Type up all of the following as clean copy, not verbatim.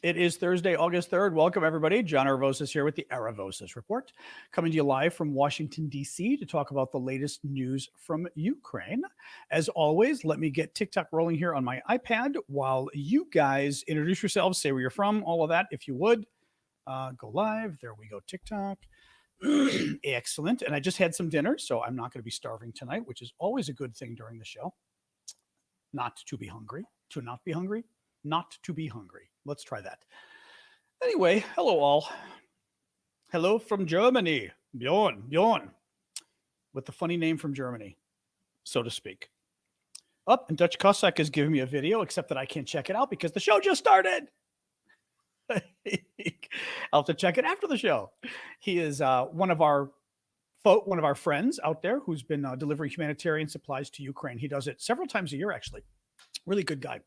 It is Thursday, August 3rd. Welcome, everybody. John Aravosis here with the Aravosis Report, coming to you live from Washington, D.C. to talk about the latest news from Ukraine. As always, let me get TikTok rolling here on my iPad while you guys introduce yourselves, say where you're from, all of that, if you would. Go live. There we go, TikTok. Excellent. And I just had some dinner, so I'm not going to be starving tonight, which is always a good thing during the show. Not to be hungry, to not be hungry, not to be hungry. Let's try that. Anyway, hello all. Hello from Germany. Bjorn. With the funny name from Germany, so to speak. Up, and Dutch Cossack is giving me a video, except that I can't check it out because the show just started. I'll have to check it after the show. He is one of our friends out there who's been delivering humanitarian supplies to Ukraine. He does it several times a year, actually. Really good guy.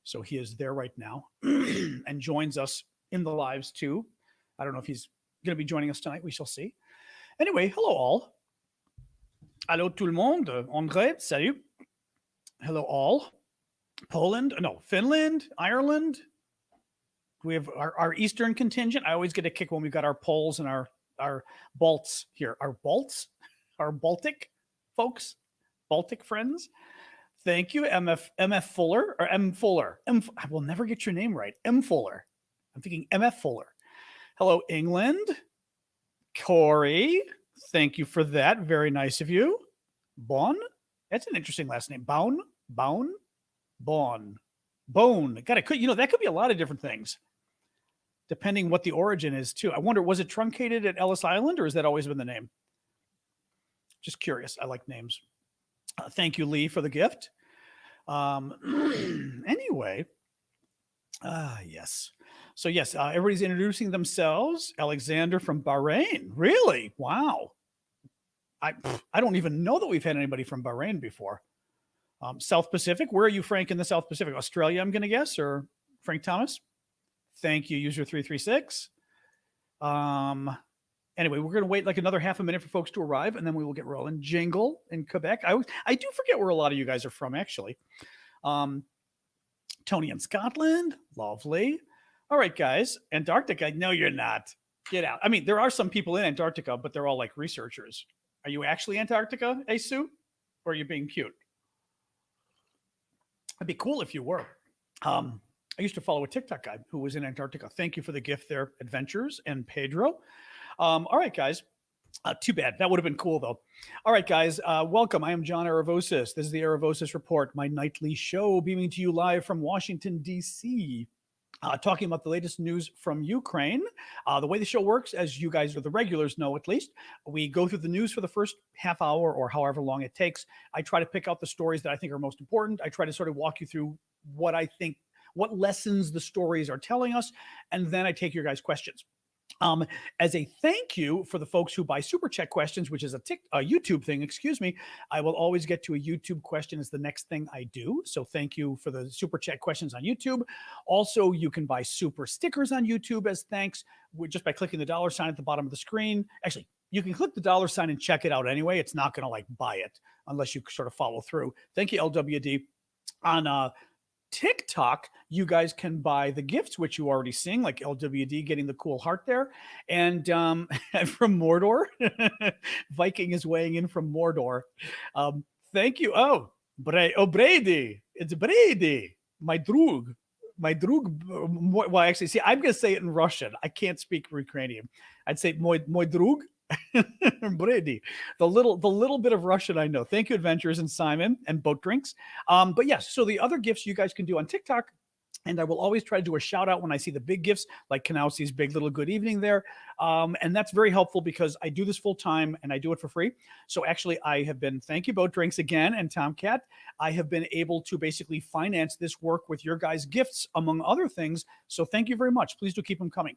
So he is there right now and joins us in the lives too. I don't know if he's going to be joining us tonight. We shall see. Anyway, hello all. Allô tout le monde. André, salut. Hello all. Finland, Ireland. We have our Eastern contingent. I always get a kick when we've got our Poles and our Balts here. Our Baltic folks, Baltic friends. Thank you, MF Fuller or M Fuller. I will never get your name right. M Fuller. I'm thinking MF Fuller. Hello, England. Corey. Thank you for that. Very nice of you. Bon. That's an interesting last name. Bone. Got it. That could be a lot of different things, depending what the origin is too. I wonder, was it truncated at Ellis Island, or has that always been the name? Just curious. I like names. Thank you, Lee, for the gift. Anyway, yes. So yes, everybody's introducing themselves. Alexander from Bahrain. Really? Wow. I don't even know that we've had anybody from Bahrain before. South Pacific. Where are you, Frank, in the South Pacific? Australia, I'm going to guess, or Frank Thomas? Thank you, user 336. Anyway, we're going to wait like another half a minute for folks to arrive, and then we will get rolling. Jingle in Quebec. I do forget where a lot of you guys are from, actually. Tony in Scotland. Lovely. All right, guys. Antarctica. No, you're not. Get out. I mean, there are some people in Antarctica, but they're all like researchers. Are you actually Antarctica, Sue? Or are you being cute? It'd be cool if you were. I used to follow a TikTok guy who was in Antarctica. Thank you for the gift there, Adventures and Pedro. All right, guys. Too bad. That would have been cool, though. All right, guys. Welcome. I am John Aravosis. This is the Aravosis Report, my nightly show, beaming to you live from Washington, D.C., talking about the latest news from Ukraine. The way the show works, as you guys, or the regulars know at least, we go through the news for the first half hour or however long it takes. I try to pick out the stories that I think are most important. I try to sort of walk you through what lessons the stories are telling us, and then I take your guys' questions. As a thank you for the folks who buy Super Chat questions, which is a YouTube thing, I will always get to a YouTube question as the next thing I do. So thank you for the Super Chat questions on YouTube. Also, you can buy super stickers on YouTube as thanks just by clicking the $sign at the bottom of the screen. Actually, you can click the $sign and check it out anyway. It's not going to like buy it unless you sort of follow through. Thank you, LWD. On TikTok, you guys can buy the gifts, which you already sing, like LWD getting the cool heart there. And from Mordor, Viking is weighing in from Mordor. Thank you. Brady. It's Brady. My drug. Well, actually, see, I'm going to say it in Russian. I can't speak Ukrainian. I'd say moi drug. Brady, the little bit of Russian I know. Thank you, Adventures and Simon and Boat Drinks. But yes, so the other gifts you guys can do on TikTok, and I will always try to do a shout out when I see the big gifts, like Kanowski's big little good evening there. And that's very helpful because I do this full time and I do it for free. So actually, thank you, Boat Drinks again, and Tomcat. I have been able to basically finance this work with your guys' gifts, among other things. So thank you very much. Please do keep them coming.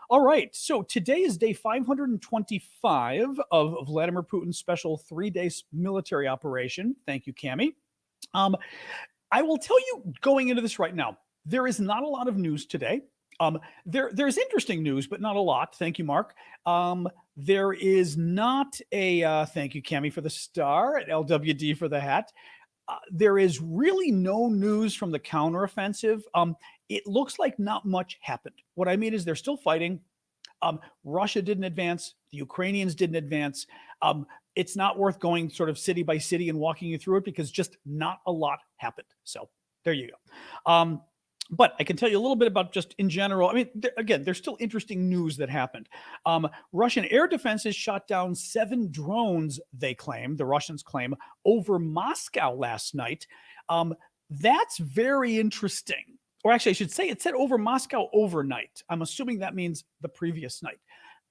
All right, so today is day 525 of Vladimir Putin's special 3-day military operation. Thank you, Cammie. I will tell you going into this right now, there is not a lot of news today. There's interesting news, but not a lot. Thank you, Mark. There is not a, thank you, Cammie, for the star, at LWD for the hat. There is really no news from the counteroffensive. It looks like not much happened. What I mean is they're still fighting. Russia didn't advance. The Ukrainians didn't advance. It's not worth going sort of city by city and walking you through it because just not a lot happened. So there you go. But I can tell you a little bit about just in general. I mean, again, there's still interesting news that happened. Russian air defenses shot down 7 drones, they claim, the Russians claim, over Moscow last night. That's very interesting. Or actually, I should say it said over Moscow overnight. I'm assuming that means the previous night.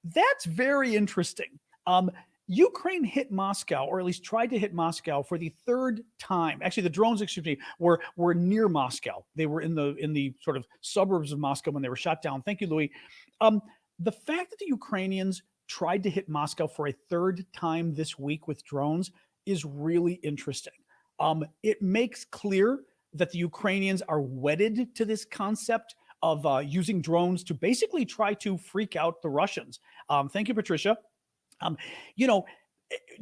That's very interesting. Ukraine hit Moscow, or at least tried to hit Moscow for the 3rd time. Actually, the drones, excuse me, were near Moscow. They were in the sort of suburbs of Moscow when they were shot down. Thank you, Louis. The fact that the Ukrainians tried to hit Moscow for a 3rd time this week with drones is really interesting. It makes clear that the Ukrainians are wedded to this concept of using drones to basically try to freak out the Russians. Thank you, Patricia.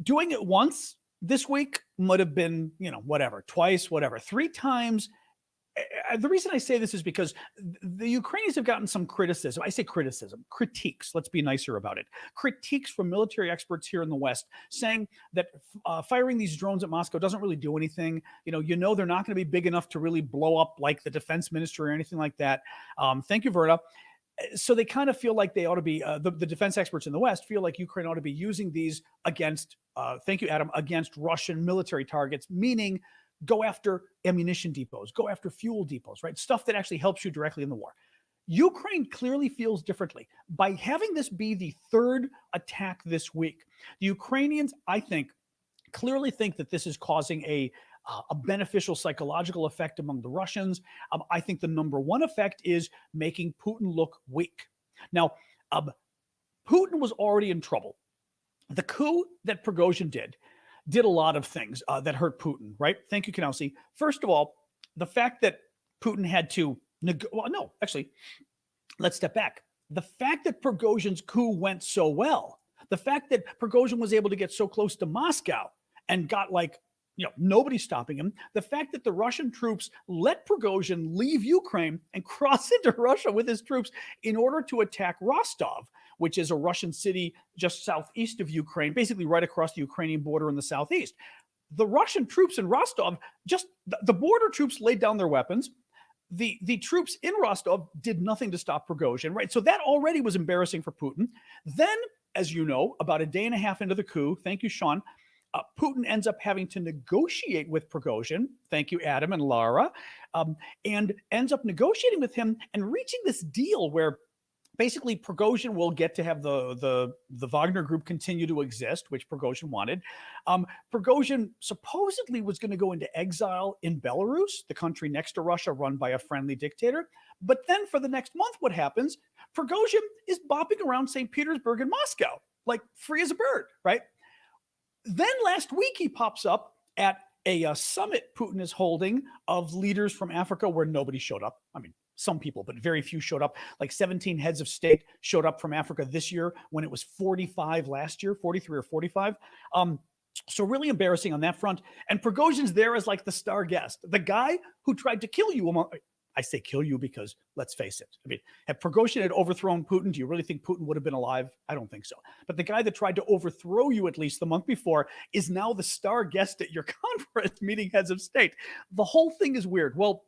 Doing it once this week might have been, whatever, twice, whatever, 3 times. The reason I say this is because the Ukrainians have gotten some criticism. I say criticism, critiques. Let's be nicer about it. Critiques from military experts here in the West saying that firing these drones at Moscow doesn't really do anything. They're not going to be big enough to really blow up like the defense ministry or anything like that. Thank you, Verna. So they kind of feel like they ought to be, the defense experts in the West feel like Ukraine ought to be using these against, thank you, Adam, against Russian military targets, meaning go after ammunition depots, go after fuel depots, right? Stuff that actually helps you directly in the war. Ukraine clearly feels differently. By having this be the 3rd attack this week, the Ukrainians, I think, clearly think that this is causing a beneficial psychological effect among the Russians. I think the number one effect is making Putin look weak. Now, Putin was already in trouble. The coup that Prigozhin did a lot of things that hurt Putin, right? Thank you, Kanowski. First of all, the fact that Putin had to let's step back. The fact that Prigozhin's coup went so well, the fact that Prigozhin was able to get so close to Moscow and got nobody stopping him. The fact that the Russian troops let Prigozhin leave Ukraine and cross into Russia with his troops in order to attack Rostov, which is a Russian city just southeast of Ukraine, basically right across the Ukrainian border in the southeast. The Russian troops in Rostov, the border troops laid down their weapons. The troops in Rostov did nothing to stop Prigozhin, right? So that already was embarrassing for Putin. Then, as you know, about a day and a half into the coup, thank you, Sean, Putin ends up having to negotiate with Prigozhin. Thank you, Adam and Lara, and ends up negotiating with him and reaching this deal where basically Prigozhin will get to have the Wagner Group continue to exist, which Prigozhin wanted. Prigozhin supposedly was going to go into exile in Belarus, the country next to Russia run by a friendly dictator. But then for the next month, what happens? Prigozhin is bopping around St. Petersburg and Moscow, like free as a bird, right? Then last week, he pops up at a summit Putin is holding of leaders from Africa where nobody showed up. I mean, some people, but very few showed up. Like 17 heads of state showed up from Africa this year when it was 45 last year, 43 or 45. So really embarrassing on that front. And Prigozhin's there as like the star guest, the guy who tried to kill you. I say kill you because let's face it. I mean, if Prigozhin had overthrown Putin, do you really think Putin would have been alive? I don't think so. But the guy that tried to overthrow you at least the month before is now the star guest at your conference meeting heads of state. The whole thing is weird. Well,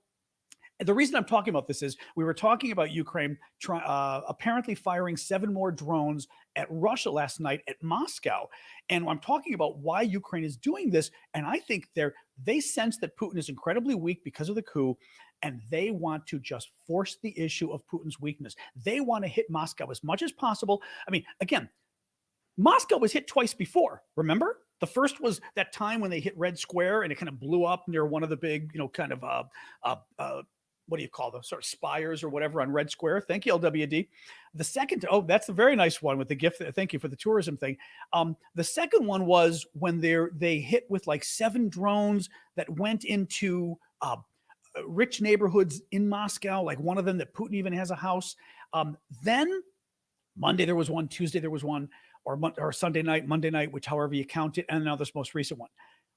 the reason I'm talking about this is we were talking about Ukraine apparently firing 7 more drones at Russia last night at Moscow. And I'm talking about why Ukraine is doing this. And I think they sense that Putin is incredibly weak because of the coup. And they want to just force the issue of Putin's weakness. They want to hit Moscow as much as possible. I mean, again, Moscow was hit twice before, remember? The first was that time when they hit Red Square and it kind of blew up near one of the big, kind of, what do you call those sort of spires or whatever on Red Square? Thank you, LWD. The second, that's a very nice one with the gift. Thank you for the tourism thing. The second one was when they hit with like 7 drones that went into rich neighborhoods in Moscow, like one of them that Putin even has a house. Then Monday there was one, Tuesday there was one, or Sunday night, Monday night, which however you count it, and now this most recent one.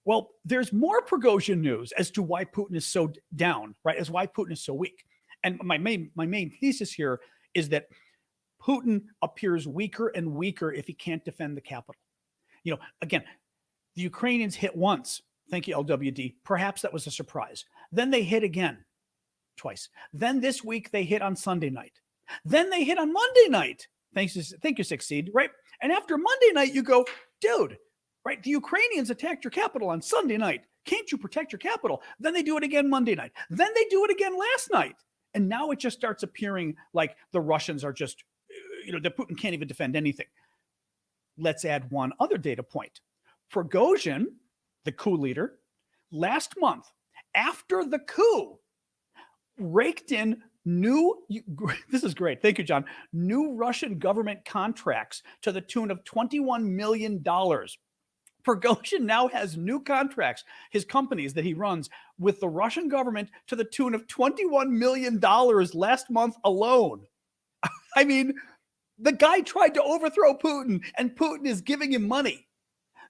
Well, there's more Prigozhin news as to why Putin is so down, right? As why Putin is so weak. And my main thesis here is that Putin appears weaker and weaker if he can't defend the capital. Again, the Ukrainians hit once. Thank you, LWD. Perhaps that was a surprise. Then they hit again, twice. Then this week they hit on Sunday night. Then they hit on Monday night. Thank you, Succeed, right? And after Monday night, you go, dude, right? The Ukrainians attacked your capital on Sunday night. Can't you protect your capital? Then they do it again Monday night. Then they do it again last night. And now it just starts appearing like the Russians are just, that Putin can't even defend anything. Let's add one other data point. Prigozhin, the coup leader, last month, after the coup, raked in this is great. Thank you, John. New Russian government contracts to the tune of $21 million. Prigozhin now has new contracts, his companies that he runs, with the Russian government to the tune of $21 million last month alone. I mean, the guy tried to overthrow Putin, and Putin is giving him money.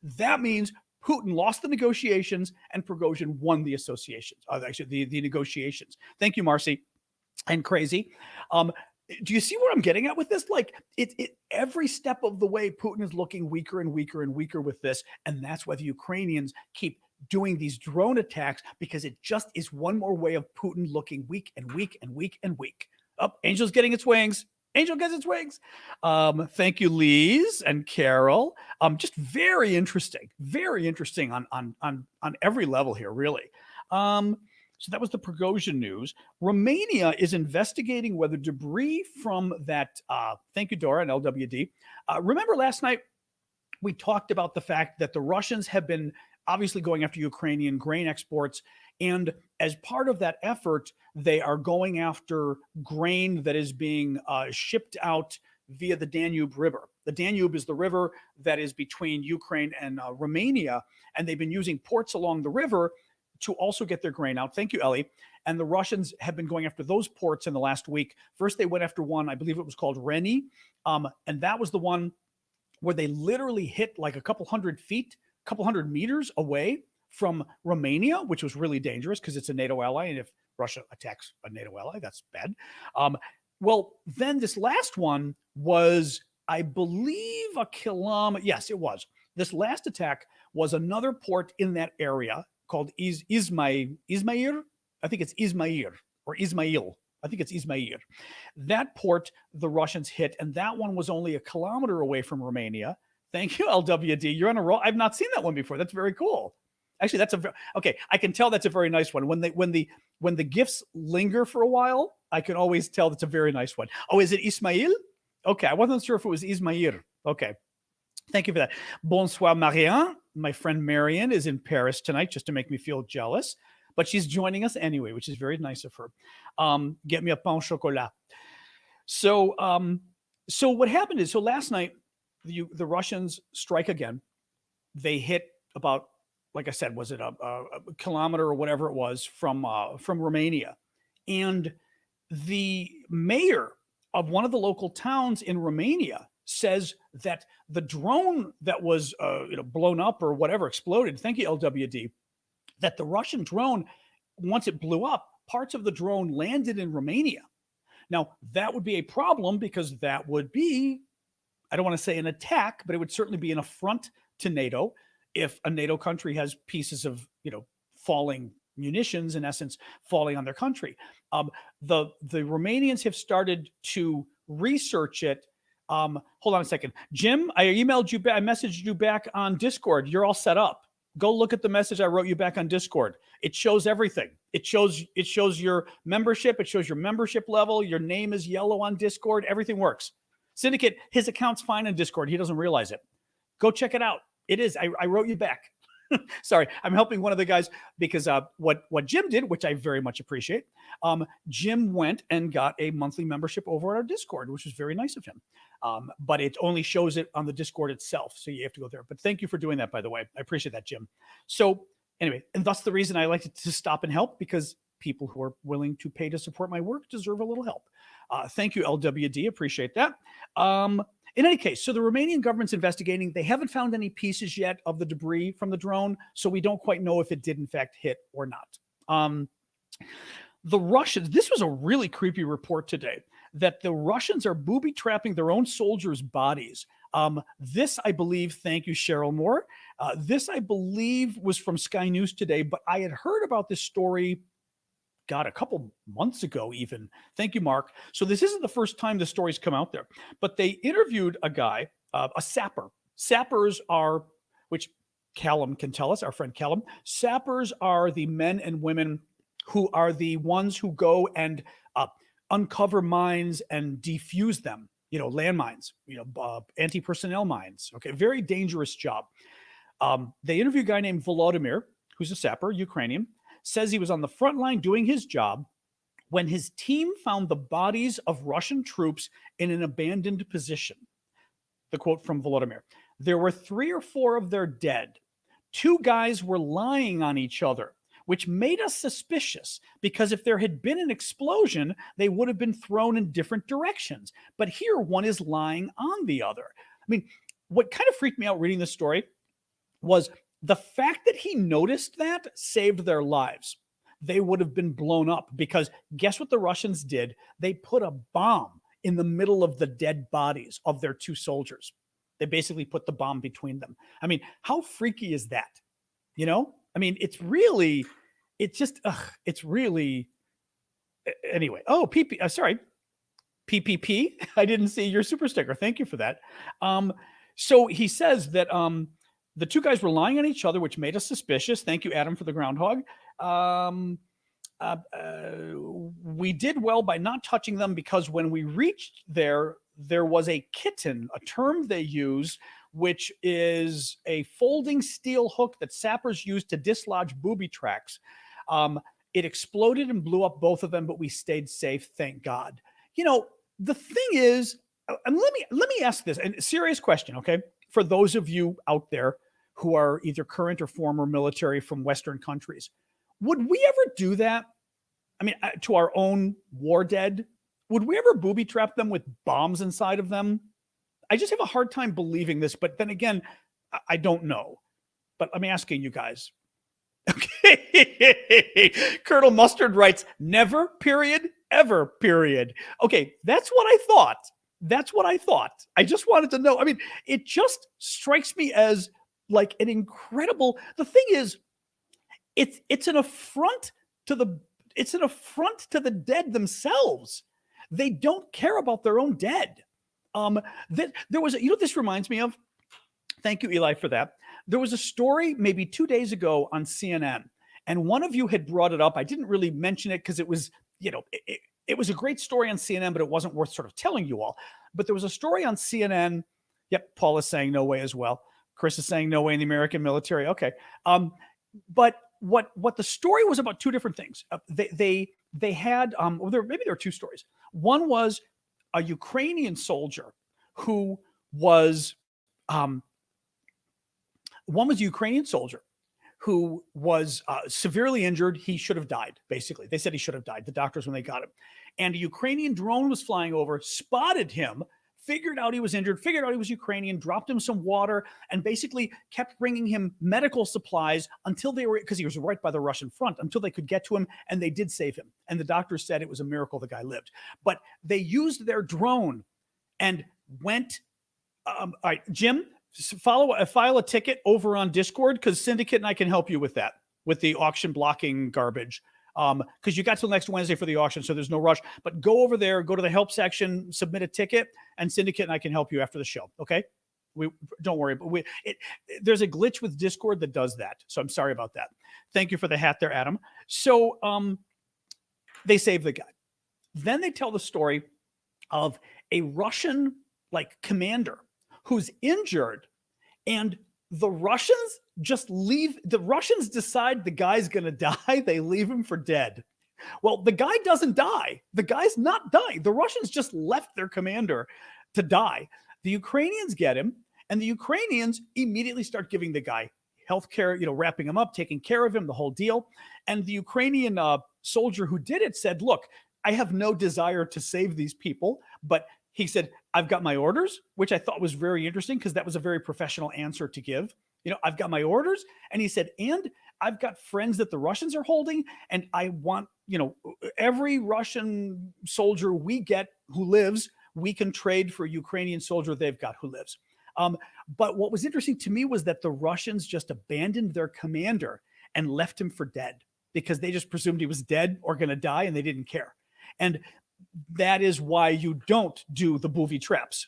That means Putin lost the negotiations and Prigozhin won the associations, the negotiations. Thank you, Marcy and Crazy. Do you see what I'm getting at with this? Like every step of the way, Putin is looking weaker and weaker and weaker with this. And that's why the Ukrainians keep doing these drone attacks, because it just is one more way of Putin looking weak and weak and weak and weak. Angel's getting its wings. Angel gets its wings. Thank you, Lise and Carol. Just very interesting on every level here, really. So that was the Prigozhin news. Romania is investigating whether debris from that. Thank you, Dora and LWD. Remember last night we talked about the fact that the Russians have been obviously going after Ukrainian grain exports. And as part of that effort, they are going after grain that is being shipped out via the Danube River. The Danube is the river that is between Ukraine and Romania, and they've been using ports along the river to also get their grain out. Thank you, Ellie. And the Russians have been going after those ports in the last week. First, they went after one, I believe it was called Reni, and that was the one where they literally hit like a couple hundred meters away from Romania, which was really dangerous because it's a NATO ally. And if Russia attacks a NATO ally, that's bad. Well, then this last one was, I believe, a kilometer. Yes, it was. This last attack was another port in that area called Izmair. I think it's Izmair or Ismail. I think it's Izmair. That port the Russians hit, and that one was only a kilometer away from Romania. Thank you, LWD. You're on a roll. I've not seen that one before. That's very cool. Actually, okay. I can tell that's a very nice one. When the gifts linger for a while, I can always tell that's a very nice one. Oh, is it Ismail? Okay, I wasn't sure if it was Ismail. Okay, thank you for that. Bonsoir, Marianne. My friend Marianne is in Paris tonight, just to make me feel jealous, but she's joining us anyway, which is very nice of her. Get me a pain au chocolat. So what happened is, last night the Russians strike again. They hit about, like I said, was it a kilometer or whatever it was from Romania, and the mayor of one of the local towns in Romania says that the drone that was blown up or whatever exploded. Thank you, LWD. That the Russian drone, once it blew up, parts of the drone landed in Romania. Now that would be a problem because that would be, I don't want to say an attack, but it would certainly be an affront to NATO if a NATO country has pieces of, falling munitions, in essence, falling on their country. The Romanians have started to research it. Hold on a second. Jim, I emailed you back. I messaged you back on Discord. You're all set up. Go look at the message I wrote you back on Discord. It shows everything. It shows your membership. It shows your membership level. Your name is yellow on Discord. Everything works. Syndicate, his account's fine on Discord. He doesn't realize it. Go check it out. It is. I wrote you back. Sorry, I'm helping one of the guys because what Jim did, which I very much appreciate, Jim went and got a monthly membership over at our Discord, which was very nice of him. But it only shows it on the Discord itself, so you have to go there. But thank you for doing that, by the way. I appreciate that, Jim. So anyway, and that's the reason I like to stop and help, because people who are willing to pay to support my work deserve a little help. Thank you, LWD. Appreciate that. In any case, so the Romanian government's investigating. They haven't found any pieces yet of the debris from the drone, so we don't quite know if it did in fact hit or not. The Russians, this was a really creepy report today, that the Russians are booby trapping their own soldiers' bodies. This, I believe, thank you, Cheryl Moore. This, I believe, was from Sky News today, but I had heard about this story, God, a couple months ago even. Thank you, Mark. So this isn't the first time the story's come out there, but they interviewed a guy, a sapper. Sappers are, which Callum can tell us, our friend Callum, sappers are the men and women who are the ones who go and uncover mines and defuse them, landmines, anti-personnel mines. Okay, very dangerous job. They interviewed a guy named Volodymyr, who's a sapper, Ukrainian, says he was on the front line doing his job when his team found the bodies of Russian troops in an abandoned position. The quote from Volodymyr: "There were 3 or 4 of their dead. 2 guys were lying on each other, which made us suspicious because if there had been an explosion, they would have been thrown in different directions. But here one is lying on the other." I mean, what kind of freaked me out reading this story was the fact that he noticed that saved their lives. They would have been blown up because guess what the Russians did? They put a bomb in the middle of the dead bodies of their 2 soldiers. They basically put the bomb between them. I mean, how freaky is that? I mean, it's really anyway. Oh, PPP. I didn't see your super sticker. Thank you for that. So he says that the 2 guys were lying on each other, which made us suspicious. Thank you, Adam, for the groundhog. We did well by not touching them because when we reached there was a kitten, a term they use, which is a folding steel hook that sappers use to dislodge booby tracks. It exploded and blew up both of them, but we stayed safe, thank God. The thing is, and let me ask this, and serious question, okay? For those of you out there who are either current or former military from Western countries, would we ever do that? I mean, to our own war dead, would we ever booby trap them with bombs inside of them? I just have a hard time believing this, but then again, I don't know. But I'm asking you guys. Okay. Colonel Mustard writes, never, period, ever, period. Okay, that's what I thought. I just wanted to know. I mean, it just strikes me as like an incredible. The thing is, it's an affront to the dead themselves. They don't care about their own dead. There was, this reminds me of. Thank you, Eli, for that. There was a story maybe 2 days ago on CNN, and one of you had brought it up. I didn't really mention it because it was, it was a great story on CNN, but it wasn't worth sort of telling you all. But there was a story on CNN. Yep, Paul is saying no way as well. Chris is saying no way in the American military. Okay. But what the story was about 2 different things. They had, maybe there were 2 stories. One was a Ukrainian soldier who was, severely injured. He should have died, basically. They said he should have died, the doctors, when they got him. And a Ukrainian drone was flying over, spotted him, figured out he was injured, figured out he was Ukrainian, dropped him some water, and basically kept bringing him medical supplies until because he was right by the Russian front, until they could get to him, and they did save him. And the doctors said it was a miracle the guy lived. But they used their drone and went, all right, Jim, file a ticket over on Discord, because Syndicate and I can help you with that, with the auction blocking garbage. Because you got till next Wednesday for the auction, so there's no rush. But go over there, go to the help section, submit a ticket, and Syndicate and I can help you after the show. Okay, don't worry. But there's a glitch with Discord that does that, so I'm sorry about that. Thank you for the hat there, Adam. So they save the guy. Then they tell the story of a Russian commander who's injured, and the Russians decide the guy's going to die. They leave him for dead. Well, the guy doesn't die. The guy's not dying. The Russians just left their commander to die. The Ukrainians get him, and the Ukrainians immediately start giving the guy healthcare, wrapping him up, taking care of him, the whole deal. And the Ukrainian soldier who did it said, look, I have no desire to save these people, but he said, I've got my orders, which I thought was very interesting because that was a very professional answer to give. I've got my orders. And he said, and I've got friends that the Russians are holding. And I want, every Russian soldier we get who lives, we can trade for a Ukrainian soldier they've got who lives. But what was interesting to me was that the Russians just abandoned their commander and left him for dead because they just presumed he was dead or going to die and they didn't care. And that is why you don't do the booby traps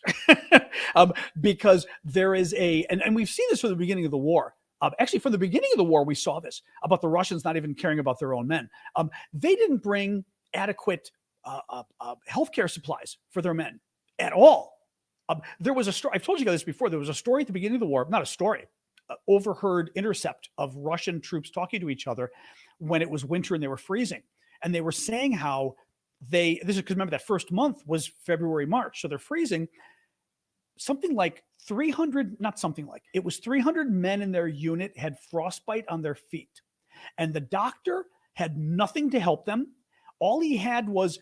because there is and we've seen this from the beginning of the war. Actually, from the beginning of the war, we saw this about the Russians not even caring about their own men. They didn't bring adequate healthcare supplies for their men at all. There was a story. I've told you guys this before. There was a story at the beginning of the war, not a story, overheard intercept of Russian troops talking to each other when it was winter and they were freezing. And they were saying how this is because remember that first month was February, March. So they're freezing. Something like 300 men in their unit had frostbite on their feet. And the doctor had nothing to help them. All he had was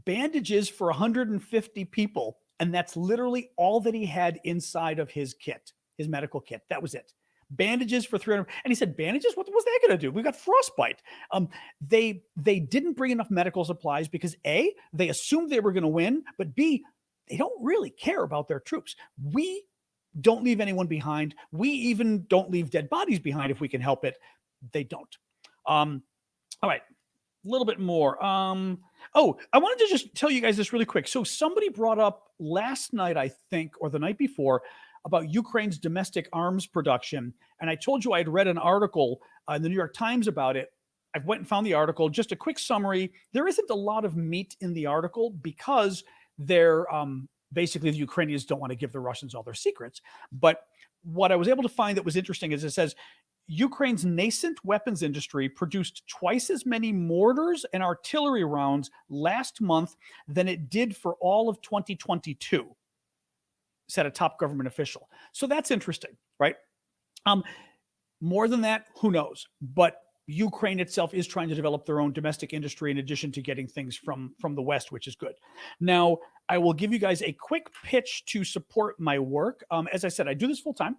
bandages for 150 people. And that's literally all that he had inside of his kit, his medical kit. That was it. Bandages for 300. And he said, bandages? What was that going to do? We got frostbite. They didn't bring enough medical supplies because A, they assumed they were going to win, but B, they don't really care about their troops. We don't leave anyone behind. We even don't leave dead bodies behind if we can help it. They don't. All right. A little bit more. I wanted to just tell you guys this really quick. So somebody brought up last night, I think, or the night before, about Ukraine's domestic arms production. And I told you I had read an article in the New York Times about it. I went and found the article. Just a quick summary. There isn't a lot of meat in the article because they're basically the Ukrainians don't want to give the Russians all their secrets. But what I was able to find that was interesting is it says, Ukraine's nascent weapons industry produced twice as many mortars and artillery rounds last month than it did for all of 2022, said a top government official. So that's interesting, right? More than that, who knows? But Ukraine itself is trying to develop their own domestic industry in addition to getting things from the West, which is good. Now, I will give you guys a quick pitch to support my work. As I said, I do this full time.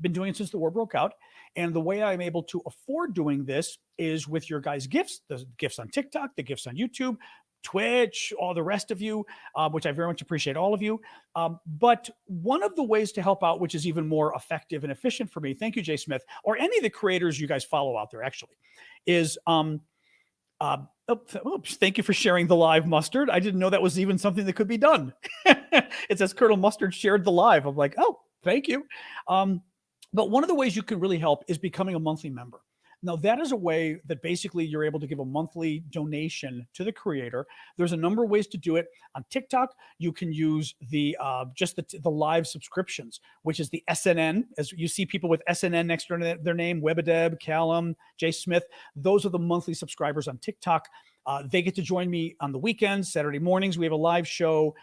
Been doing it since the war broke out. And the way I'm able to afford doing this is with your guys' gifts, the gifts on TikTok, the gifts on YouTube, Twitch, all the rest of you, which I very much appreciate all of you. But one of the ways to help out, which is even more effective and efficient for me, thank you, Jay Smith, or any of the creators you guys follow out there actually, is thank you for sharing the live, Mustard. I didn't know that was even something that could be done. It says Colonel Mustard shared the live. I'm like, oh, thank you. But one of the ways you can really help is becoming a monthly member. Now, that is a way that basically you're able to give a monthly donation to the creator. There's a number of ways to do it. On TikTok, you can use the live subscriptions, which is the SNN. As you see people with SNN next to their name, Webadeb, Callum, Jay Smith. Those are the monthly subscribers on TikTok. They get to join me on the weekends, Saturday mornings. We have a live show.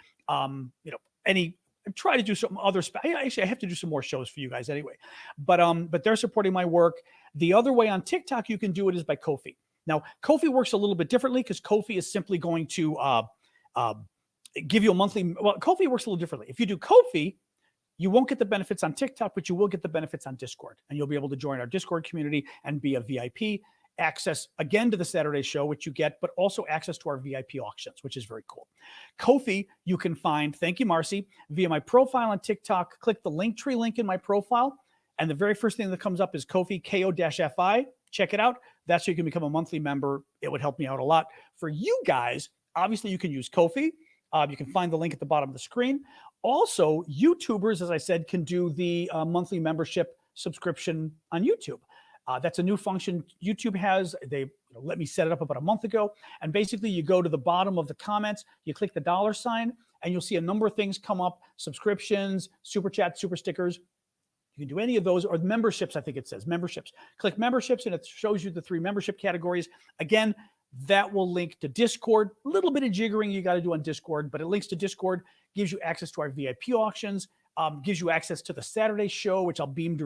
Try to do some other actually I have to do some more shows for you guys anyway, but they're supporting my work. The other way on TikTok you can do it is by Ko-fi. Now Ko-fi works a little bit differently because Ko-fi is simply going to give you a monthly. Well, Ko-fi works a little differently. If you do Ko-fi, you won't get the benefits on TikTok, but you will get the benefits on Discord, and you'll be able to join our Discord community and be a VIP. Access again to the Saturday show, which you get, but also access to our VIP auctions, which is very cool. Ko-fi, you can find, thank you, Marcy, via my profile on TikTok. Click the Linktree link in my profile, and the very first thing that comes up is Ko-fi, Ko-fi. Check it out. That's how you can become a monthly member. It would help me out a lot. For you guys, obviously, you can use Ko-fi. You can find the link at the bottom of the screen. Also, YouTubers, as I said, can do the monthly membership subscription on YouTube. That's a new function YouTube has. They let me set it up about a month ago. And basically, you go to the bottom of the comments, you click the $sign, and you'll see a number of things come up: subscriptions, super chats, super stickers. You can do any of those, or memberships. I think it says memberships. Click memberships, and it shows you the 3 membership categories. Again, that will link to Discord. A little bit of jiggering you got to do on Discord, but it links to Discord, gives you access to our VIP auctions, gives you access to the Saturday show, which I beam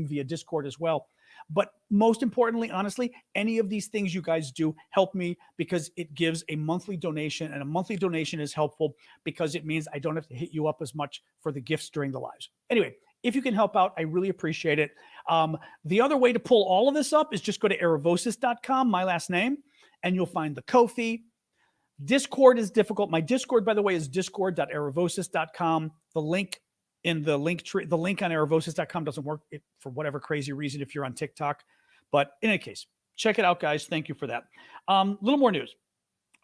via Discord as well. But most importantly, honestly, any of these things you guys do help me because it gives a monthly donation, and a monthly donation is helpful because it means I don't have to hit you up as much for the gifts during the lives. Anyway, if you can help out, I really appreciate it. The other way to pull all of this up is just go to aravosis.com, my last name, and you'll find the Ko-fi. Discord is difficult. My Discord, by the way, is discord.aravosis.com. The link in the link tree, the link on aravosis.com doesn't work for whatever crazy reason if you're on TikTok. But in any case, check it out, guys. Thank you for that. Little more news.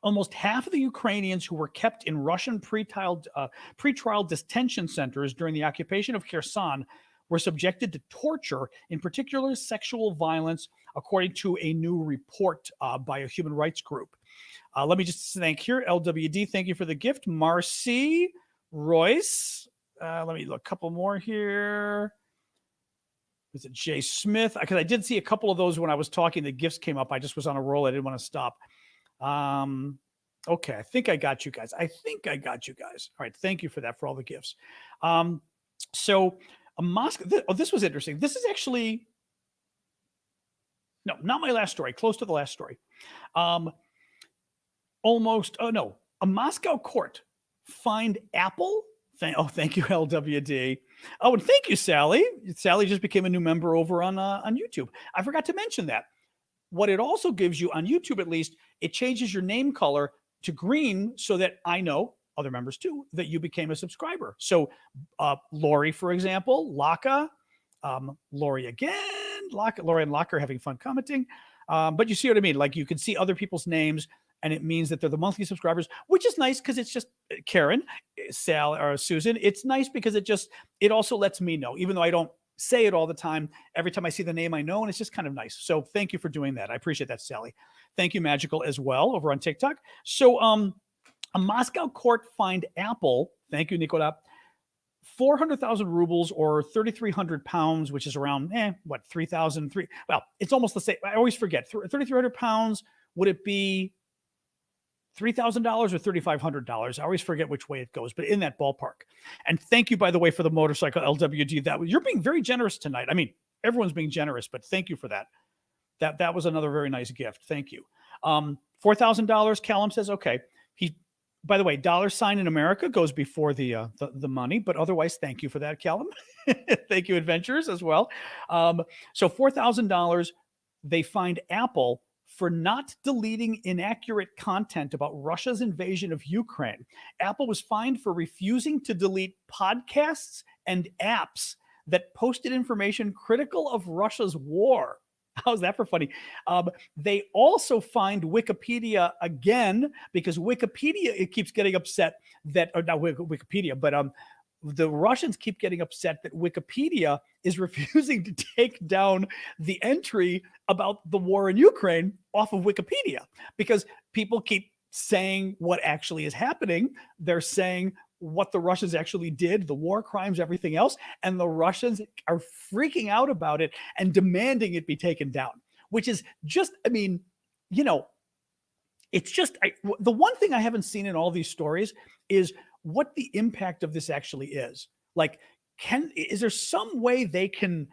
Almost half of the Ukrainians who were kept in Russian pretrial detention centers during the occupation of Kherson were subjected to torture, in particular sexual violence, according to a new report by a human rights group. Let me just thank here, LWD, thank you for the gift. Marcy, Royce, let me look, a couple more here. Is it Jay Smith? Because I did see a couple of those when I was talking, the gifts came up. I just was on a roll. I didn't want to stop. Okay, I think I got you guys. All right, thank you for that, for all the gifts. So Moscow, this was interesting. This is actually, no, not my last story, close to the last story. A Moscow court fined Apple. Thank you, LWD. Oh, and thank you, Sally. Sally just became a new member over on YouTube. I forgot to mention that. What it also gives you on YouTube, at least, it changes your name color to green so that I know, other members too, that you became a subscriber. So Lori, for example, Laka, Lori again, Lori and Laka are having fun commenting. But you see what I mean? Like, you can see other people's names, and it means that they're the monthly subscribers, which is nice because it's just Karen, Sal, or Susan. It's nice because it also lets me know, even though I don't say it all the time. Every time I see the name, I know, and it's just kind of nice. So thank you for doing that. I appreciate that, Sally. Thank you, Magical, as well, over on TikTok. So a Moscow court fined Apple, thank you, Nicola, 400,000 rubles or 3,300 pounds, which is around, 3,000, well, it's almost the same. I always forget. 3,300 pounds, would it be $3,000 or $3,500? I always forget which way it goes, but in that ballpark. And thank you, by the way, for the motorcycle, LWD. You're being very generous tonight. I mean, everyone's being generous, but thank you for that. That was another very nice gift. Thank you. $4,000, Callum says, okay. By the way, $ in America goes before the money, but otherwise, thank you for that, Callum. Thank you, Adventures, as well. So $4,000, they fined Apple for not deleting inaccurate content about Russia's invasion of Ukraine. Apple was fined for refusing to delete podcasts and apps that posted information critical of Russia's war. How's that for funny? They also fined Wikipedia again because Wikipedia keeps getting upset that, or not Wikipedia, but the Russians keep getting upset that Wikipedia is refusing to take down the entry about the war in Ukraine off of Wikipedia because people keep saying what actually is happening. They're saying what the Russians actually did, the war crimes, everything else, and the Russians are freaking out about it and demanding it be taken down, which is just, I mean, it's just, the one thing I haven't seen in all these stories is what the impact of this actually is. Like, is there some way they can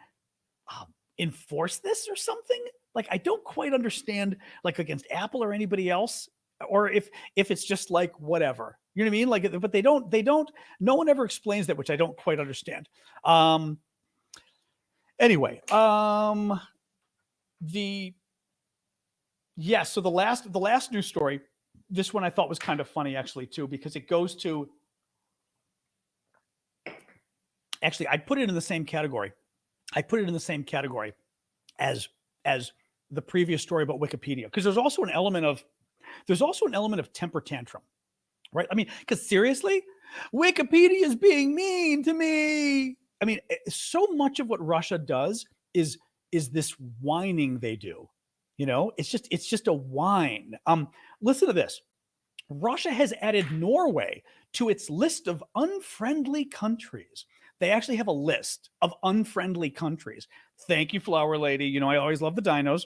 enforce this or something? Like, I don't quite understand, like, against Apple or anybody else, or if it's just like whatever, you know what I mean? Like, but they don't, no one ever explains that, which I don't quite understand. Anyway, so the last news story, this one I thought was kind of funny actually too, because it goes to, actually, I put it in the same category. As the previous story about Wikipedia, because there's also an element of temper tantrum, right? I mean, because seriously, Wikipedia is being mean to me. I mean, so much of what Russia does is this whining they do. It's just a whine. Listen to this. Russia has added Norway to its list of unfriendly countries. They actually have a list of unfriendly countries. Thank you, Flower Lady. I always love the dinos.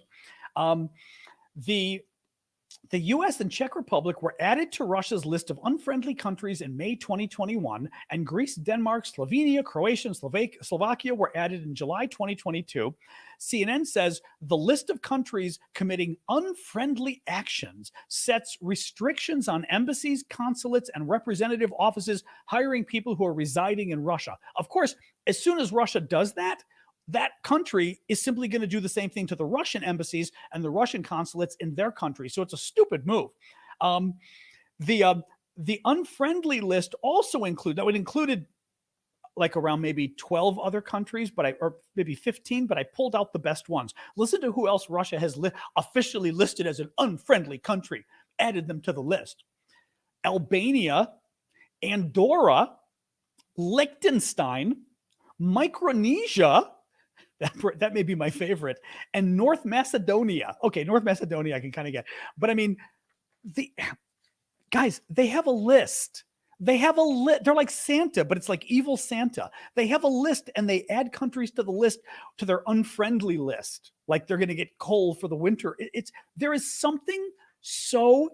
The US and Czech Republic were added to Russia's list of unfriendly countries in May 2021, and Greece, Denmark, Slovenia, Croatia, and Slovakia were added in July 2022. CNN says the list of countries committing unfriendly actions sets restrictions on embassies, consulates, and representative offices hiring people who are residing in Russia. Of course, as soon as Russia does that, that country is simply going to do the same thing to the Russian embassies and the Russian consulates in their country. So it's a stupid move. The unfriendly list also included like around maybe 12 other countries, or maybe 15, but I pulled out the best ones. Listen to who else Russia has officially listed as an unfriendly country, added them to the list. Albania, Andorra, Liechtenstein, Micronesia, that may be my favorite, and North Macedonia. Okay, North Macedonia I can kind of get. But I mean, guys, they have a list. They have a list. They're like Santa, but it's like evil Santa. They have a list and they add countries to the list, to their unfriendly list. Like they're going to get coal for the winter. There is something so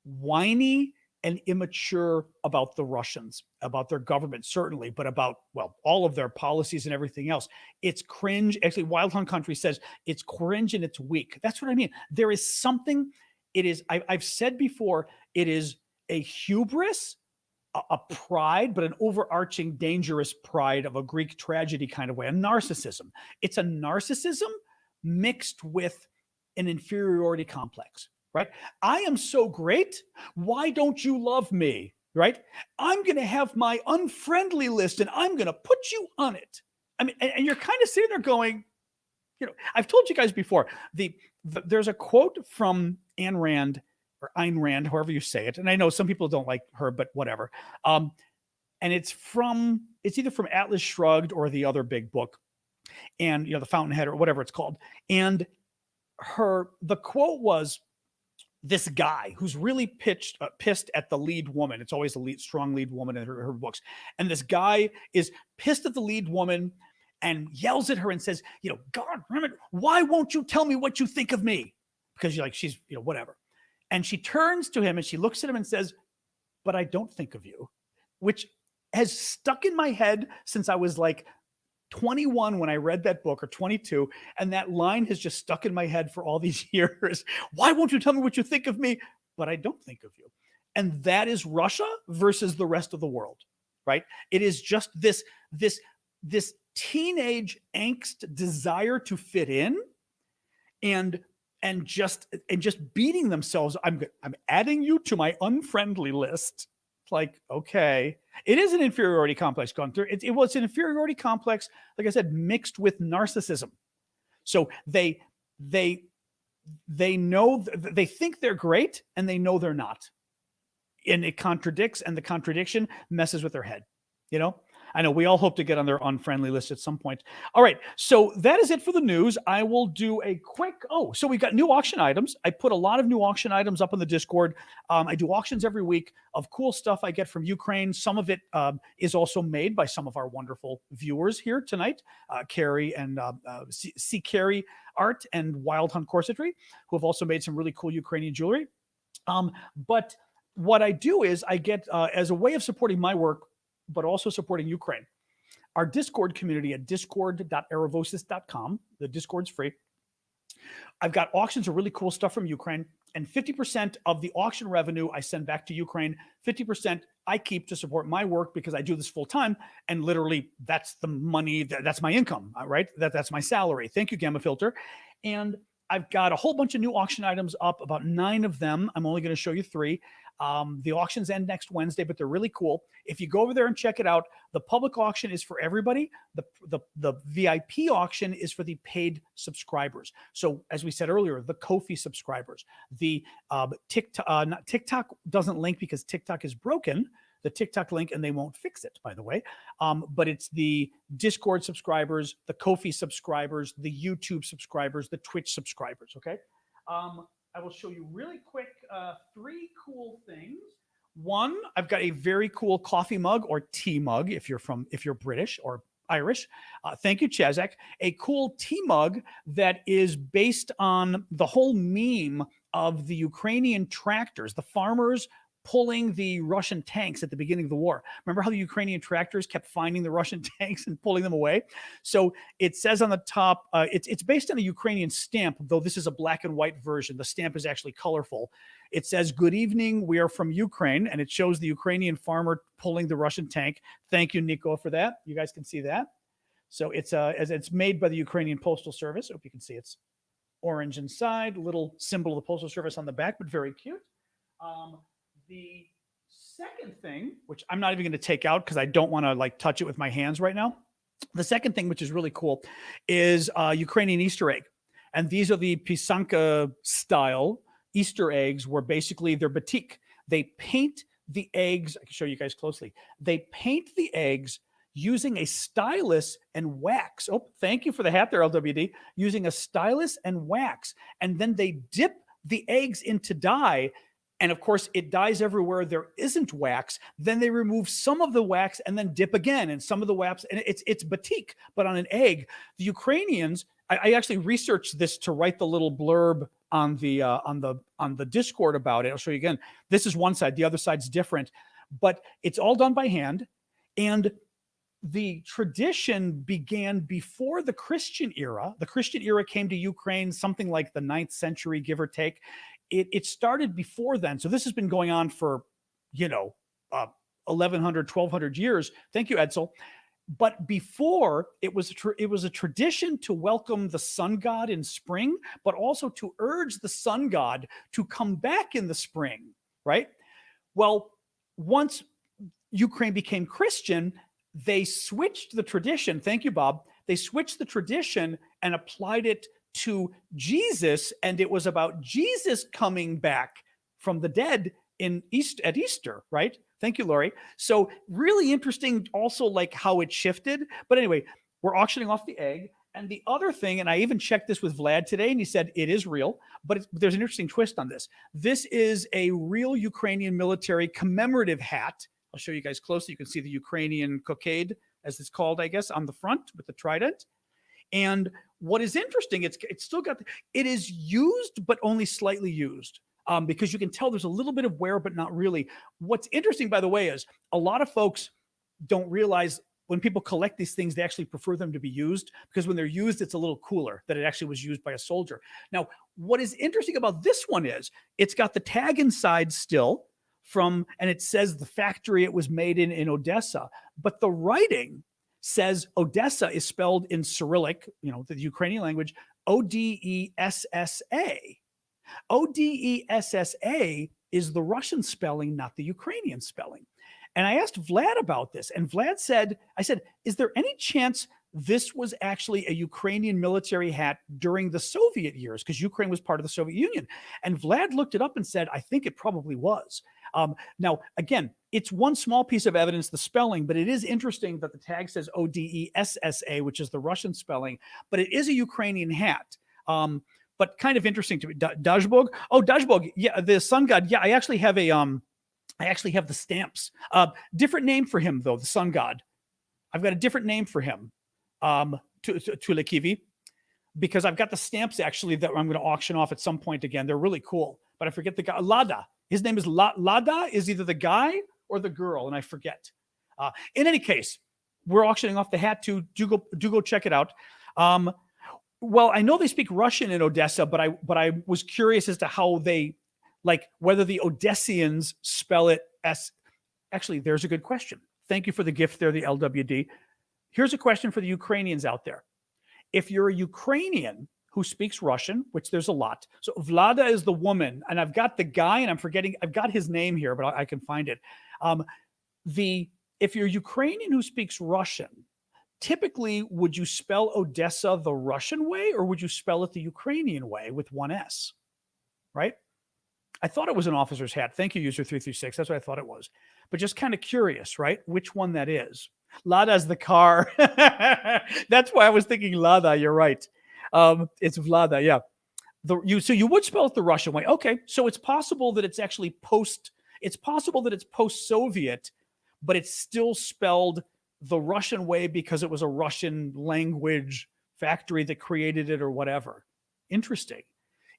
whiny and immature about the Russians, about their government, certainly, but about, well, all of their policies and everything else. It's cringe. Actually, Wild Hunt Country says it's cringe and it's weak. That's what I mean. There is something, I've said before, it is a hubris, a pride, but an overarching dangerous pride of a Greek tragedy kind of way, a narcissism. It's a narcissism mixed with an inferiority complex. Right? I am so great. Why don't you love me? Right? I'm going to have my unfriendly list and I'm going to put you on it. I mean, and you're kind of sitting there going, I've told you guys before, there's a quote from Ayn Rand, or Ayn Rand, however you say it. And I know some people don't like her, but whatever. And it's either from Atlas Shrugged or the other big book, and, The Fountainhead or whatever it's called. And the quote was, this guy who's really pissed at the lead woman. It's always a strong lead woman in her books. And this guy is pissed at the lead woman and yells at her and says, God, why won't you tell me what you think of me? Because she's whatever. And she turns to him and she looks at him and says, but I don't think of you, which has stuck in my head since I was like 21 when I read that book, or 22, and that line has just stuck in my head for all these years. Why won't you tell me what you think of me? But I don't think of you. And that is Russia versus the rest of the world, right? It is just this teenage angst desire to fit in, and just beating themselves. I'm adding you to my unfriendly list. Like, okay, it is an inferiority complex gone through. It's an inferiority complex, like I said, mixed with narcissism. So they know, they think they're great and they know they're not. And it contradicts, and the contradiction messes with their head. I know we all hope to get on their unfriendly list at some point. All right, so that is it for the news. I will do a quick, so we've got new auction items. I put a lot of new auction items up on the Discord. I do auctions every week of cool stuff I get from Ukraine. Some of it is also made by some of our wonderful viewers here tonight, Carrie and C. Carrie Art and Wild Hunt Corsetry, who have also made some really cool Ukrainian jewelry. But what I do is I get, as a way of supporting my work, but also supporting Ukraine, our Discord community at discord.aravosis.com. The Discord's free. I've got auctions of really cool stuff from Ukraine, and 50% of the auction revenue I send back to Ukraine. 50% I keep to support my work because I do this full time, and literally that's the money, that's my income, right? That's my salary. Thank you, Gamma Filter. And I've got a whole bunch of new auction items up, about 9 of them. I'm only going to show you 3. The auctions end next Wednesday, but they're really cool. If you go over there and check it out, the public auction is for everybody. The VIP auction is for the paid subscribers. So as we said earlier, the Ko-fi subscribers, the TikTok doesn't link because TikTok is broken, the TikTok link, and they won't fix it, by the way. But it's the Discord subscribers, the Ko-fi subscribers, the YouTube subscribers, the Twitch subscribers. Okay. I will show you really quick 3 cool things. One, I've got a very cool coffee mug or tea mug if you're British or Irish. Thank you, Chazak. A cool tea mug that is based on the whole meme of the Ukrainian tractors, the farmers pulling the Russian tanks at the beginning of the war. Remember how the Ukrainian tractors kept finding the Russian tanks and pulling them away? So it says on the top, it's based on a Ukrainian stamp, though this is a black and white version. The stamp is actually colorful. It says, "Good evening, we are from Ukraine," and it shows the Ukrainian farmer pulling the Russian tank. Thank you, Nico, for that. You guys can see that. So it's made by the Ukrainian Postal Service. I hope you can see it's orange inside, little symbol of the Postal Service on the back, but very cute. The second thing, which I'm not even going to take out because I don't want to like touch it with my hands right now. The second thing, which is really cool, is Ukrainian Easter egg. And these are the pisanka style Easter eggs where basically they're batik. They paint the eggs. I can show you guys closely. They paint the eggs using a stylus and wax. Oh, thank you for the hat there, LWD. Using a stylus and wax. And then they dip the eggs into dye. And of course, it dyes everywhere there isn't wax. Then they remove some of the wax and then dip again, and some of the wax. And it's batik, but on an egg. The Ukrainians, I actually researched this to write the little blurb on the Discord about it. I'll show you again. This is one side, the other side's different, but it's all done by hand. And the tradition began before the Christian era. The Christian era came to Ukraine something like the 9th century, give or take. It started before then. So this has been going on for, 1,100, 1,200 years. Thank you, Edsel. But before, it was a tradition to welcome the sun god in spring, but also to urge the sun god to come back in the spring, right? Well, once Ukraine became Christian, they switched the tradition. Thank you, Bob. They switched the tradition and applied it to Jesus, and it was about Jesus coming back from the dead at Easter, right? Thank you, Lori. So really interesting also like how it shifted. But anyway, we're auctioning off the egg. And the other thing, and I even checked this with Vlad today, and he said it is real, but there's an interesting twist on this. This is a real Ukrainian military commemorative hat. I'll show you guys closely. You can see the Ukrainian cockade, as it's called, I guess, on the front with the trident. And what is interesting, it's still got, it is used, but only slightly used. Because you can tell there's a little bit of wear, but not really. What's interesting, by the way, is a lot of folks don't realize when people collect these things, they actually prefer them to be used, because when they're used, it's a little cooler that it actually was used by a soldier. Now, what is interesting about this one is it's got the tag inside still and it says the factory it was made in Odessa, but the writing says Odessa is spelled in Cyrillic, the Ukrainian language, Odessa. Odessa is the Russian spelling, not the Ukrainian spelling. And I asked Vlad about this, and Vlad said, is there any chance this was actually a Ukrainian military hat during the Soviet years? Because Ukraine was part of the Soviet Union. And Vlad looked it up and said, I think it probably was. Now, again, it's one small piece of evidence, the spelling, but it is interesting that the tag says Odessa, which is the Russian spelling, but it is a Ukrainian hat. But kind of interesting to me. Dajbog. Oh, Dajbog. Yeah, the sun god. Yeah, I actually have the stamps. Different name for him though. The sun god. I've got a different name for him. Tulekivi, because I've got the stamps actually that I'm going to auction off at some point again. They're really cool, but I forget the guy. Lada. His name is Lada. Is either the guy or the girl, and I forget. In any case, we're auctioning off the hat too. Do go check it out. Well, I know they speak Russian in Odessa, but I was curious as to how they, like, whether the Odessians spell it as. Actually, there's a good question. Thank you for the gift there, the LWD. Here's a question for the Ukrainians out there. If you're a Ukrainian who speaks Russian, which there's a lot. So Vlada is the woman, and I've got the guy, and I've got his name here, but I can find it. If you're Ukrainian who speaks Russian, typically, would you spell Odessa the Russian way, or would you spell it the Ukrainian way with one S? Right? I thought it was an officer's hat. Thank you, user 336. That's what I thought it was. But just kind of curious, right? Which one that is. Lada's the car. That's why I was thinking Lada. You're right. It's Vlada. Yeah. So you would spell it the Russian way. Okay. So it's possible that it's actually post-Soviet, but it's still spelled the Russian way because it was a Russian language factory that created it or whatever. Interesting.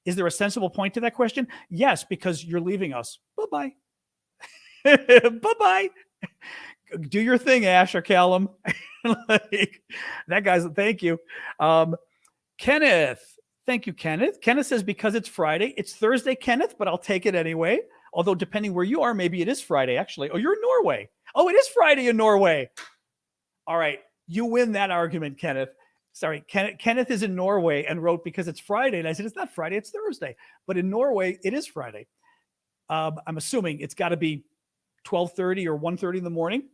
Is there a sensible point to that question? Yes, because you're leaving us. Bye-bye. Bye-bye. Do your thing, Ash or Callum. Like, that guy's, thank you. Kenneth. Thank you, Kenneth. Kenneth says, because it's Friday. It's Thursday, Kenneth, but I'll take it anyway. Although depending where you are, maybe it is Friday, actually. Oh, you're in Norway. Oh, it is Friday in Norway. All right. You win that argument, Kenneth. Sorry. Kenneth is in Norway and wrote, because it's Friday. And I said, it's not Friday, it's Thursday. But in Norway, it is Friday. I'm assuming it's got to be 12:30 or 1:30 in the morning.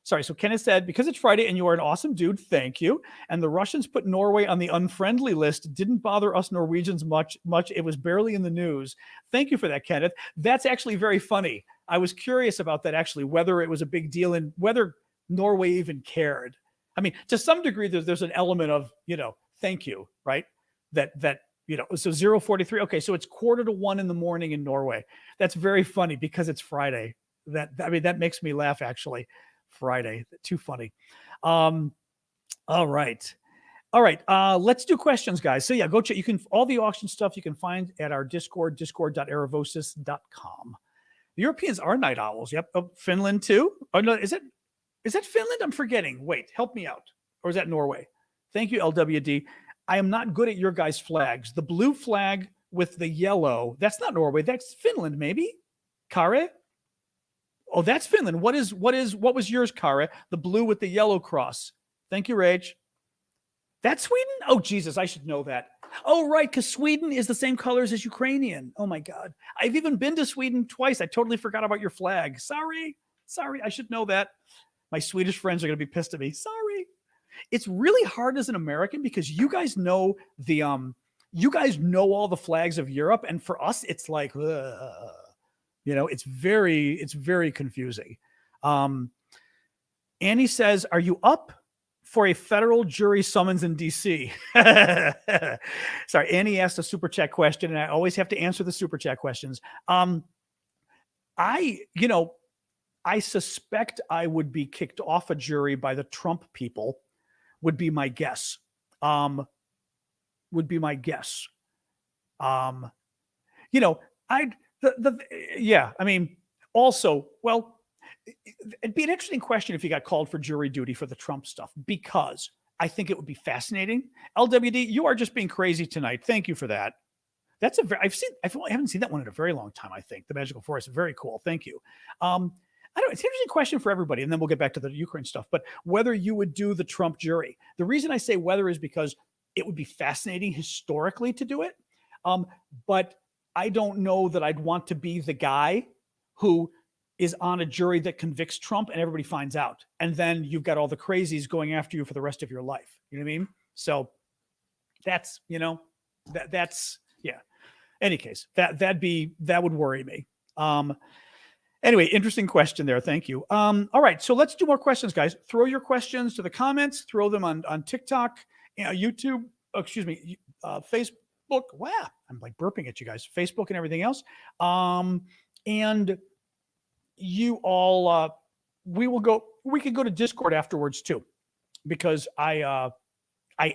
Sorry. So Kenneth said, because it's Friday and you are an awesome dude, thank you. And the Russians put Norway on the unfriendly list. Didn't bother us Norwegians much. It was barely in the news. Thank you for that, Kenneth. That's actually very funny. I was curious about that, actually, whether it was a big deal and whether Norway even cared. I mean, to some degree, there's an element of, thank you, right? That so 0:43. Okay, so it's 1:45 in the morning in Norway. That's very funny because it's Friday. That makes me laugh, actually. Friday. Too funny. All right. Let's do questions, guys. So yeah, go check. All the auction stuff you can find at our Discord, discord.aravosis.com. The Europeans are night owls. Yep. Oh, Finland too. Oh no, is that Finland? I'm forgetting. Wait, help me out. Or is that Norway? Thank you, LWD. I am not good at your guys' flags. The blue flag with the yellow, that's not Norway. That's Finland, maybe? Kare? Oh, that's Finland. What was yours, Kara? The blue with the yellow cross. Thank you, Rage. That's Sweden? Oh, Jesus, I should know that. Oh, right, because Sweden is the same colors as Ukrainian. Oh, my God. I've even been to Sweden twice. I totally forgot about your flag. Sorry. I should know that. My Swedish friends are going to be pissed at me. Sorry. It's really hard as an American because you guys know all the flags of Europe. And for us, it's like, it's very confusing. Annie says, are you up for a federal jury summons in DC? Sorry, Annie asked a super chat question, and I always have to answer the super chat questions. I suspect I would be kicked off a jury by the Trump people, would be my guess. Also, well, it'd be an interesting question if you got called for jury duty for the Trump stuff, because I think it would be fascinating. LWD, you are just being crazy tonight. Thank you for that. I haven't seen that one in a very long time. I think the Magical Forest, very cool. Thank you. It's an interesting question for everybody, and then we'll get back to the Ukraine stuff. But whether you would do the Trump jury, the reason I say whether is because it would be fascinating historically to do it. But I don't know that I'd want to be the guy who is on a jury that convicts Trump and everybody finds out. And then you've got all the crazies going after you for the rest of your life. You know what I mean? So that's, that's, yeah. Any case, that would worry me. Anyway, interesting question there. Thank you. All right. So let's do more questions, guys. Throw your questions to the comments, throw them on TikTok, YouTube, Facebook. Wow. I'm like burping at you guys, Facebook and everything else. And you all, we could go to Discord afterwards too, because I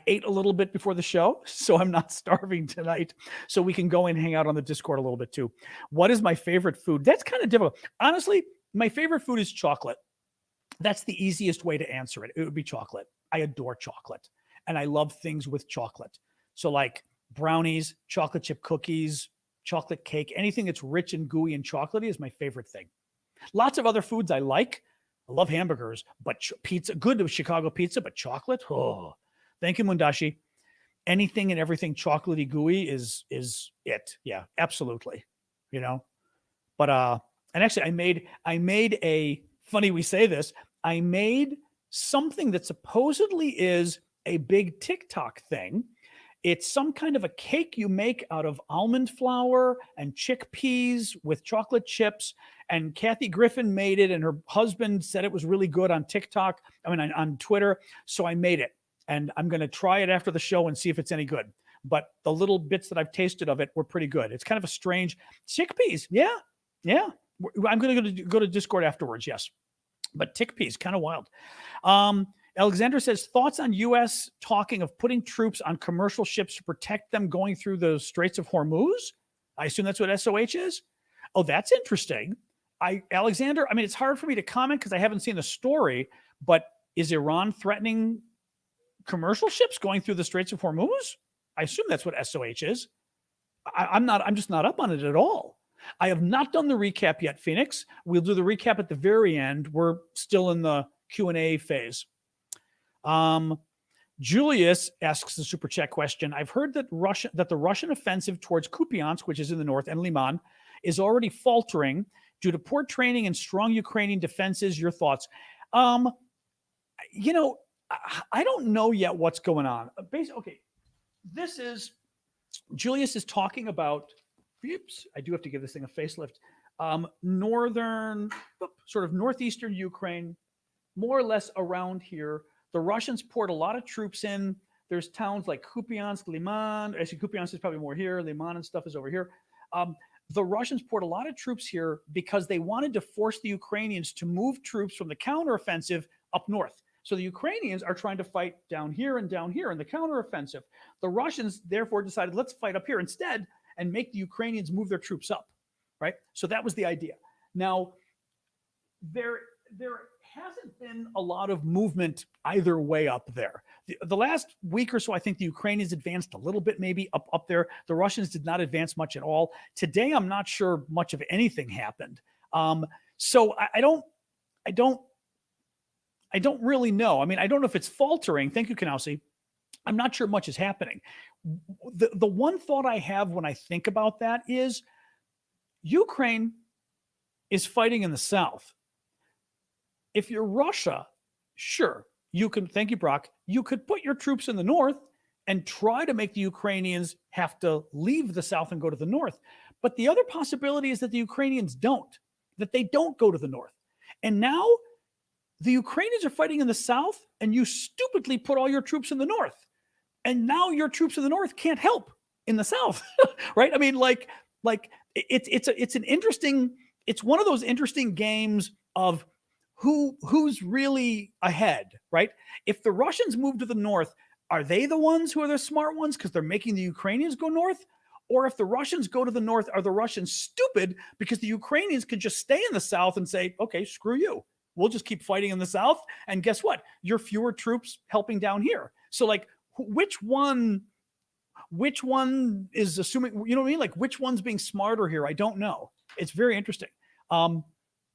ate a little bit before the show, so I'm not starving tonight. So we can go and hang out on the Discord a little bit too. What is my favorite food? That's kind of difficult. Honestly, my favorite food is chocolate. That's the easiest way to answer it. It would be chocolate. I adore chocolate, and I love things with chocolate. So like brownies, chocolate chip cookies, chocolate cake, anything that's rich and gooey and chocolatey is my favorite thing. Lots of other foods I like. I love hamburgers, but pizza, good Chicago pizza, but chocolate, oh. Thank you, Mundashi. Anything and everything chocolatey gooey is it. Yeah, absolutely. But and actually I made a, funny we say this, I made something that supposedly is a big TikTok thing. It's some kind of a cake you make out of almond flour and chickpeas with chocolate chips. And Kathy Griffin made it, and her husband said it was really good on TikTok. On Twitter. So I made it. And I'm going to try it after the show and see if it's any good. But the little bits that I've tasted of it were pretty good. It's kind of a strange chickpeas. Yeah. I'm going to go to Discord afterwards. Yes. But chickpeas, kind of wild. Alexander says, thoughts on U.S. talking of putting troops on commercial ships to protect them going through the Straits of Hormuz? I assume that's what SOH is. Oh, that's interesting. Alexander, I mean, it's hard for me to comment because I haven't seen the story, but is Iran threatening commercial ships going through the Straits of Hormuz? I assume that's what SOH is. I'm just not up on it at all. I have not done the recap yet, Phoenix. We'll do the recap at the very end. We're still in the Q&A phase. Julius asks the super chat question. I've heard that the Russian offensive towards Kupiansk, which is in the north, and Liman, is already faltering due to poor training and strong Ukrainian defenses. Your thoughts? You know, I don't know yet what's going on. Okay, Julius is talking about. Oops, I do have to give this thing a facelift. Northern, sort of northeastern Ukraine, more or less around here. The Russians poured a lot of troops in. There's towns like Kupiansk, Liman. Actually, Kupiansk is probably more here. Liman and stuff is over here. The Russians poured a lot of troops here because they wanted to force the Ukrainians to move troops from the counteroffensive up north. So the Ukrainians are trying to fight down here in the counteroffensive. The Russians therefore decided, let's fight up here instead and make the Ukrainians move their troops up, right? So that was the idea. Now, there hasn't been a lot of movement either way up there. The last week or so, I think the Ukrainians advanced a little bit, maybe up there. The Russians did not advance much at all. Today, I'm not sure much of anything happened. So I don't really know. I mean, I don't know if it's faltering. Thank you, Kanausi. I'm not sure much is happening. The one thought I have when I think about that is Ukraine is fighting in the south. If you're Russia, sure, you can, thank you, Brock, you could put your troops in the north and try to make the Ukrainians have to leave the south and go to the north. But the other possibility is that the Ukrainians that they don't go to the north. And now the Ukrainians are fighting in the south and you stupidly put all your troops in the north. And now your troops in the north can't help in the south, right? I mean, it's one of those interesting games of who's really ahead, right? If the Russians move to the north, are they the ones who are the smart ones because they're making the Ukrainians go north? Or if the Russians go to the north, are the Russians stupid because the Ukrainians could just stay in the south and say, okay, screw you. We'll just keep fighting in the south. And guess what? You're fewer troops helping down here. So like, which one is assuming, you know what I mean? Like which one's being smarter here? I don't know. It's very interesting.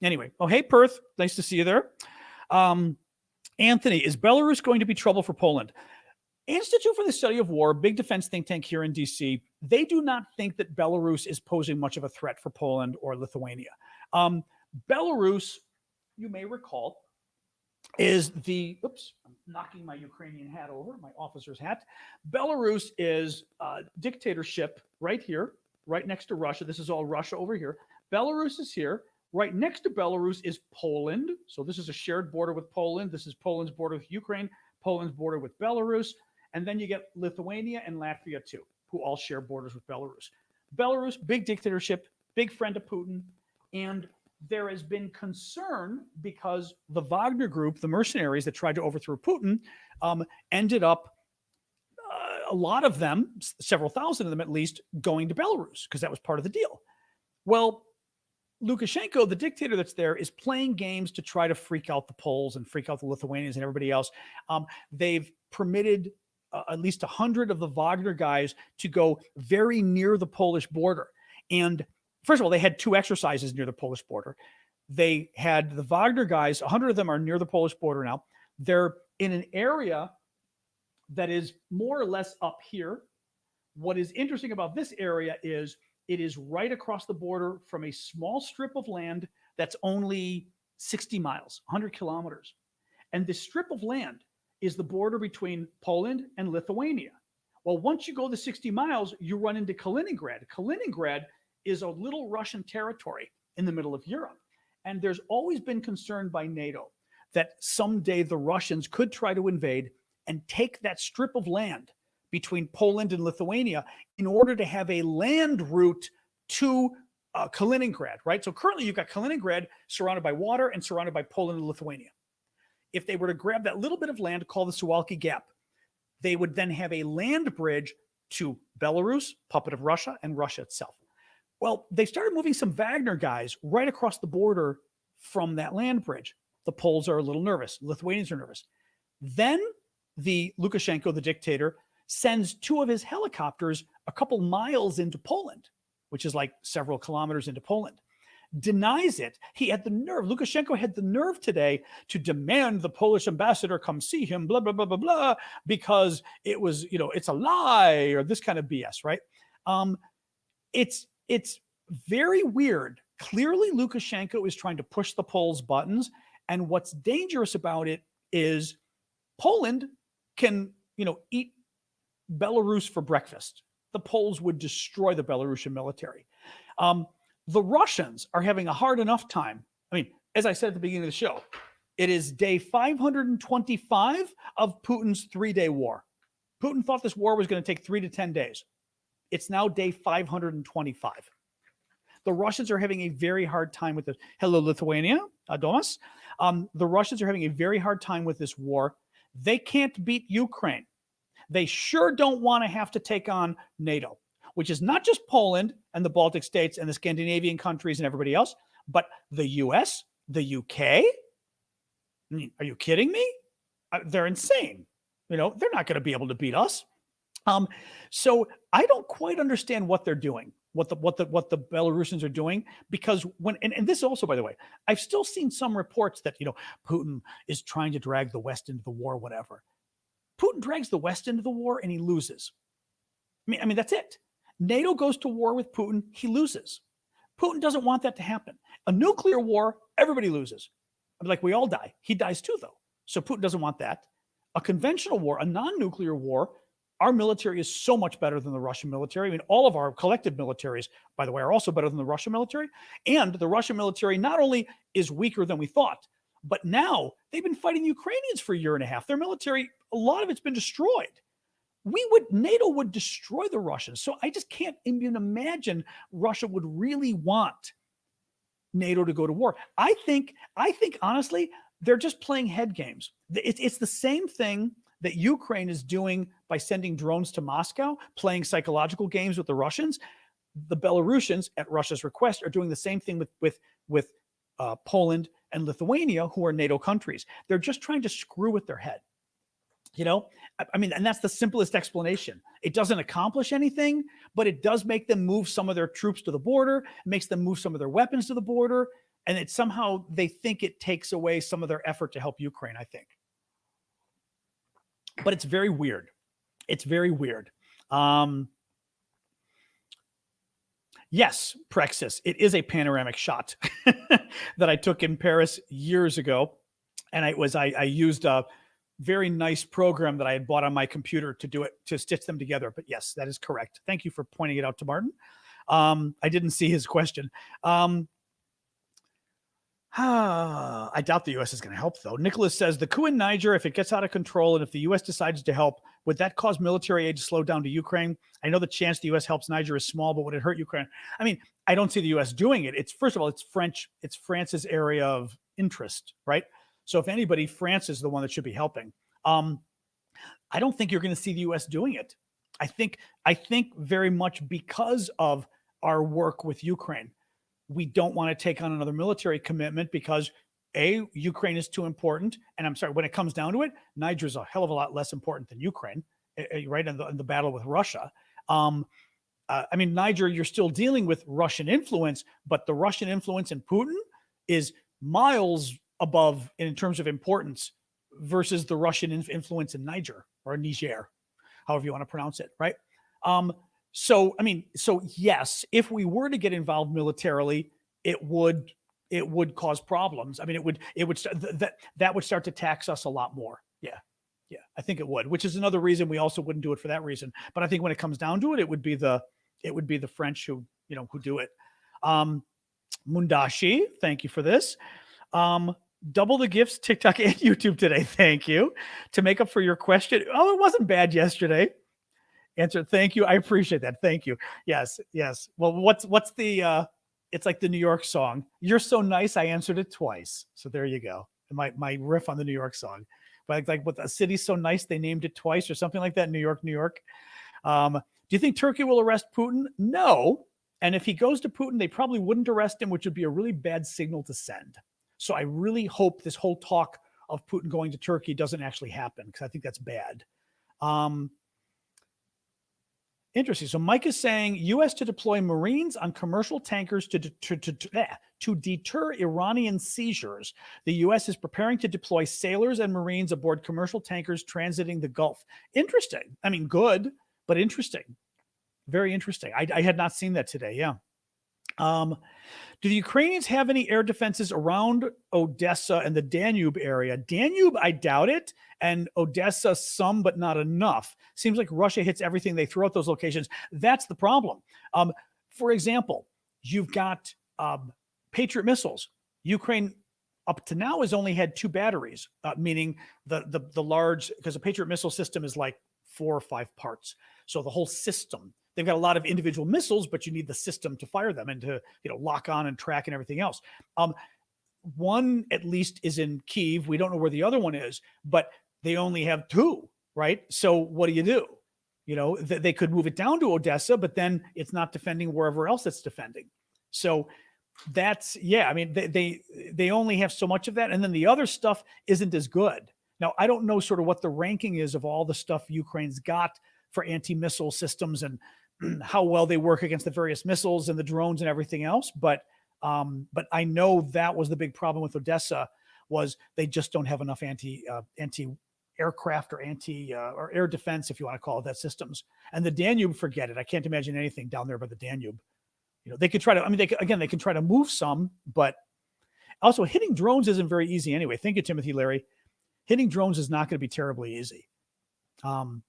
Anyway. Oh, hey, Perth. Nice to see you there. Anthony, is Belarus going to be trouble for Poland? Institute for the Study of War, big defense think tank here in DC, they do not think that Belarus is posing much of a threat for Poland or Lithuania. Belarus, you may recall, is I'm knocking my Ukrainian hat over, my officer's hat. Belarus is a dictatorship right here, right next to Russia. This is all Russia over here. Belarus is here. Right next to Belarus is Poland. So this is a shared border with Poland. This is Poland's border with Ukraine, Poland's border with Belarus. And then you get Lithuania and Latvia too, who all share borders with Belarus. Belarus, big dictatorship, big friend of Putin. And there has been concern because the Wagner group, the mercenaries that tried to overthrow Putin, ended up, a lot of them, several thousand of them at least, going to Belarus because that was part of the deal. Well, Lukashenko, the dictator that's there, is playing games to try to freak out the Poles and freak out the Lithuanians and everybody else. They've permitted at least 100 of the Wagner guys to go very near the Polish border. And first of all, they had 2 exercises near the Polish border. They had the Wagner guys, 100 of them are near the Polish border now. They're in an area that is more or less up here. What is interesting about this area is it is right across the border from a small strip of land that's only 60 miles, 100 kilometers. And this strip of land is the border between Poland and Lithuania. Well, once you go the 60 miles, you run into Kaliningrad. Kaliningrad is a little Russian territory in the middle of Europe. And there's always been concern by NATO that someday the Russians could try to invade and take that strip of land between Poland and Lithuania in order to have a land route to Kaliningrad, right? So currently you've got Kaliningrad surrounded by water and surrounded by Poland and Lithuania. if they were to grab that little bit of land called the Suwalki Gap, they would then have a land bridge to Belarus, puppet of Russia, and Russia itself. Well, they started moving some Wagner guys right across the border from that land bridge. The Poles are a little nervous. Lithuanians are nervous. Then the Lukashenko, the dictator, sends 2 of his helicopters a couple miles into Poland, which is like several kilometers into Poland. Denies it. He had the nerve. Lukashenko had the nerve today to demand the Polish ambassador come see him, blah, blah, blah, blah, blah, because it was, it's a lie or this kind of BS, right? It's very weird. Clearly, Lukashenko is trying to push the Poles' buttons. And what's dangerous about it is Poland can, eat Belarus for breakfast. The Poles would destroy the Belarusian military. The Russians are having a hard enough time. I mean, as I said at the beginning of the show, it is day 525 of Putin's 3-day war. Putin thought this war was going to take 3 to 10 days. It's now day 525. The Russians are having a very hard time with this. Hello, Lithuania, Adomas. The Russians are having a very hard time with this war. They can't beat Ukraine. They sure don't want to have to take on NATO, which is not just Poland and the Baltic states and the Scandinavian countries and everybody else, but the US, the UK. I mean, are you kidding me? They're insane. They're not going to be able to beat us. So I don't quite understand what they're doing, what the Belarusians are doing, because and this also, by the way, I've still seen some reports that, Putin is trying to drag the West into the war, whatever. Putin drags the West into the war and he loses. I mean, that's it. NATO goes to war with Putin, he loses. Putin doesn't want that to happen. A nuclear war, everybody loses. We all die. He dies too, though. So Putin doesn't want that. A conventional war, a non-nuclear war, our military is so much better than the Russian military. I mean, all of our collective militaries, by the way, are also better than the Russian military. And the Russian military not only is weaker than we thought, but now they've been fighting Ukrainians for a year and a half. Their military, a lot of it's been destroyed. NATO would destroy the Russians. So I just can't even imagine Russia would really want NATO to go to war. I think honestly, they're just playing head games. It's the same thing that Ukraine is doing by sending drones to Moscow, playing psychological games with the Russians. The Belarusians, at Russia's request, are doing the same thing with Poland and Lithuania, who are NATO countries. They're just trying to screw with their head. I mean, and that's the simplest explanation. It doesn't accomplish anything, but it does make them move some of their troops to the border, it makes them move some of their weapons to the border, and it somehow they think it takes away some of their effort to help Ukraine, I think. But it's very weird. It's very weird. Yes, Praxis, it is a panoramic shot that I took in Paris years ago. And I used a very nice program that I had bought on my computer to do it, to stitch them together. But yes, that is correct. Thank you for pointing it out to Martin. I didn't see his question. I doubt the U.S. is going to help, though. Nicholas says, the coup in Niger, if it gets out of control and if the U.S. decides to help, would that cause military aid to slow down to Ukraine? I know the chance the U.S. helps Niger is small, but would it hurt Ukraine? I mean, I don't see the U.S. doing it. First of all, it's France's area of interest, right? So if anybody, France is the one that should be helping. I don't think you're going to see the U.S. doing it. I think very much because of our work with Ukraine, we don't want to take on another military commitment because Ukraine is too important. And I'm sorry, when it comes down to it, Niger is a hell of a lot less important than Ukraine, right? In the battle with Russia. I mean, Niger, you're still dealing with Russian influence, but the Russian influence in Putin is miles above in terms of importance versus the Russian influence in Niger or Niger, however you want to pronounce it, right? So yes, if we were to get involved militarily, it would cause problems. I mean, that would start to tax us a lot more. Yeah, I think it would, which is another reason we also wouldn't do it for that reason. But I think when it comes down to it, it would be the French who do it. Mundashi, thank you for this. Double the gifts, TikTok and YouTube today. Thank you. To make up for your question. Oh, it wasn't bad yesterday. Answer. Thank you. I appreciate that. Thank you. Yes. Well, what's the, it's like the New York song. You're so nice. I answered it twice. So there you go. My riff on the New York song. But like what, a city's so nice they named it twice or something like that. New York, New York. Do you think Turkey will arrest Putin? No. And if he goes to Putin, they probably wouldn't arrest him, which would be a really bad signal to send. So I really hope this whole talk of Putin going to Turkey doesn't actually happen, because I think that's bad. Interesting. So Mike is saying U.S. to deploy Marines on commercial tankers to deter Iranian seizures. The U.S. is preparing to deploy sailors and Marines aboard commercial tankers transiting the Gulf. Interesting. I mean, good, but interesting. Very interesting. I had not seen that today. Yeah. Do the Ukrainians have any air defenses around Odessa and the Danube area? Danube, I doubt it. And Odessa, some, but not enough. Seems like Russia hits everything they throw at those locations. That's the problem. For example, you've got Patriot missiles. Ukraine up to now has only had 2 batteries, meaning the large, because the Patriot missile system is like 4 or 5 parts. So the whole system, they've got a lot of individual missiles, but you need the system to fire them and to, lock on and track and everything else. One at least is in Kyiv. We don't know where the other one is, but they only have 2, right? So what do? They could move it down to Odessa, but then it's not defending wherever else it's defending. So that's, I mean, they only have so much of that. And then the other stuff isn't as good. Now, I don't know sort of what the ranking is of all the stuff Ukraine's got for anti-missile systems and how well they work against the various missiles and the drones and everything else. But I know that was the big problem with Odessa, was they just don't have enough anti-aircraft or or air defense, if you want to call it that, systems. And the Danube, forget it. I can't imagine anything down there by the Danube. They could try to, I mean, they can try to move some, but also hitting drones isn't very easy anyway. Thank you, Timothy Larry. Hitting drones is not going to be terribly easy. Oh,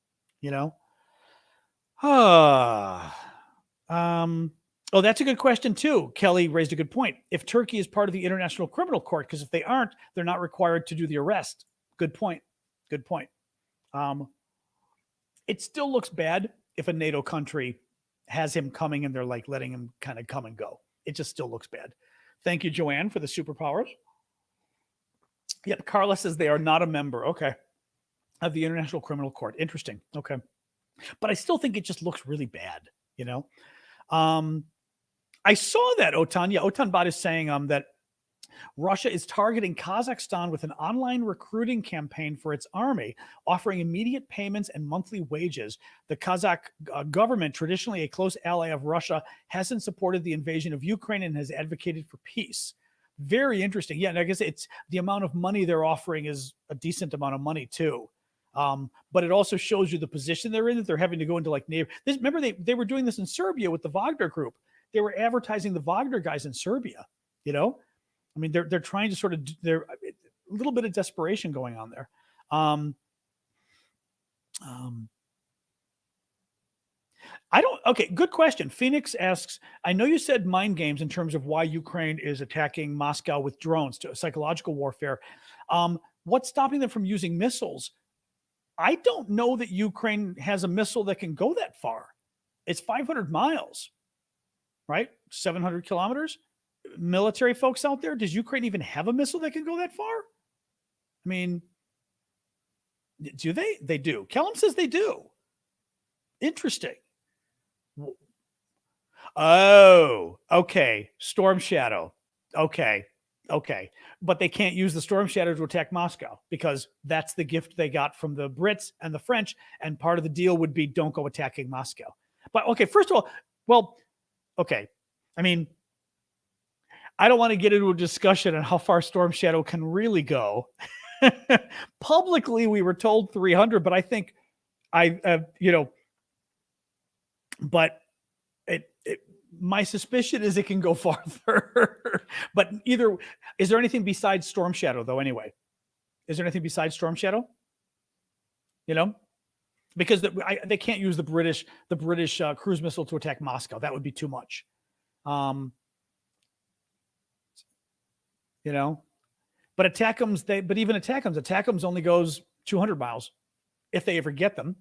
that's a good question too. Kelly raised a good point. If Turkey is part of the International Criminal Court, because if they aren't, they're not required to do the arrest. Good point. Good point. It still looks bad if a NATO country has him coming and they're like letting him kind of come and go. It just still looks bad. Thank you, Joanne, for the superpowers. Yep, Carla says they are not a member. Okay. Of the International Criminal Court. Interesting. Okay. But I still think it just looks really bad, I saw that, Otan. Yeah, Otan Bot is saying that Russia is targeting Kazakhstan with an online recruiting campaign for its army, offering immediate payments and monthly wages. The Kazakh government, traditionally a close ally of Russia, hasn't supported the invasion of Ukraine and has advocated for peace. Very interesting. Yeah, and I guess it's the amount of money they're offering is a decent amount of money too. But it also shows you the position they're in, that they're having to go into like neighbor. Remember, they were doing this in Serbia with the Wagner group. They were advertising the Wagner guys in Serbia. I mean, they're trying to sort of, a little bit of desperation going on there. Okay, good question. Phoenix asks, I know you said mind games in terms of why Ukraine is attacking Moscow with drones to psychological warfare. What's stopping them from using missiles? I don't know that Ukraine has a missile that can go that far. It's 500 miles, right? 700 kilometers. Military folks out there, does Ukraine even have a missile that can go that far? I mean, do they? They do. Kellum says they do. Interesting. Oh, okay. Storm Shadow. Okay. But they can't use the Storm Shadow to attack Moscow because that's the gift they got from the Brits and the French. And part of the deal would be don't go attacking Moscow. But okay, first of all, okay. I mean, I don't want to get into a discussion on how far Storm Shadow can really go. Publicly, we were told 300, but I think but my suspicion is it can go farther. But is there anything besides Storm Shadow though? Anyway, is there anything besides Storm Shadow? Because they can't use the British cruise missile to attack Moscow. That would be too much. But even ATACMS only goes 200 miles. If they ever get them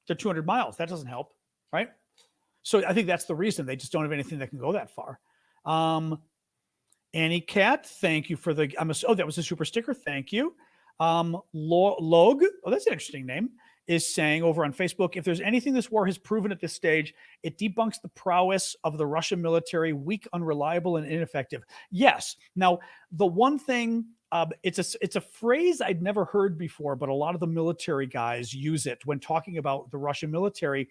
to 200 miles, that doesn't help, right? So I think that's the reason they just don't have anything that can go that far. Annie Cat, thank you for the. That was a super sticker. Thank you. Log, oh, that's an interesting name, is saying over on Facebook, if there's anything this war has proven at this stage, it debunks the prowess of the Russian military, weak, unreliable, and ineffective. Yes. Now, the one thing, it's a phrase I'd never heard before, but a lot of the military guys use it when talking about the Russian military.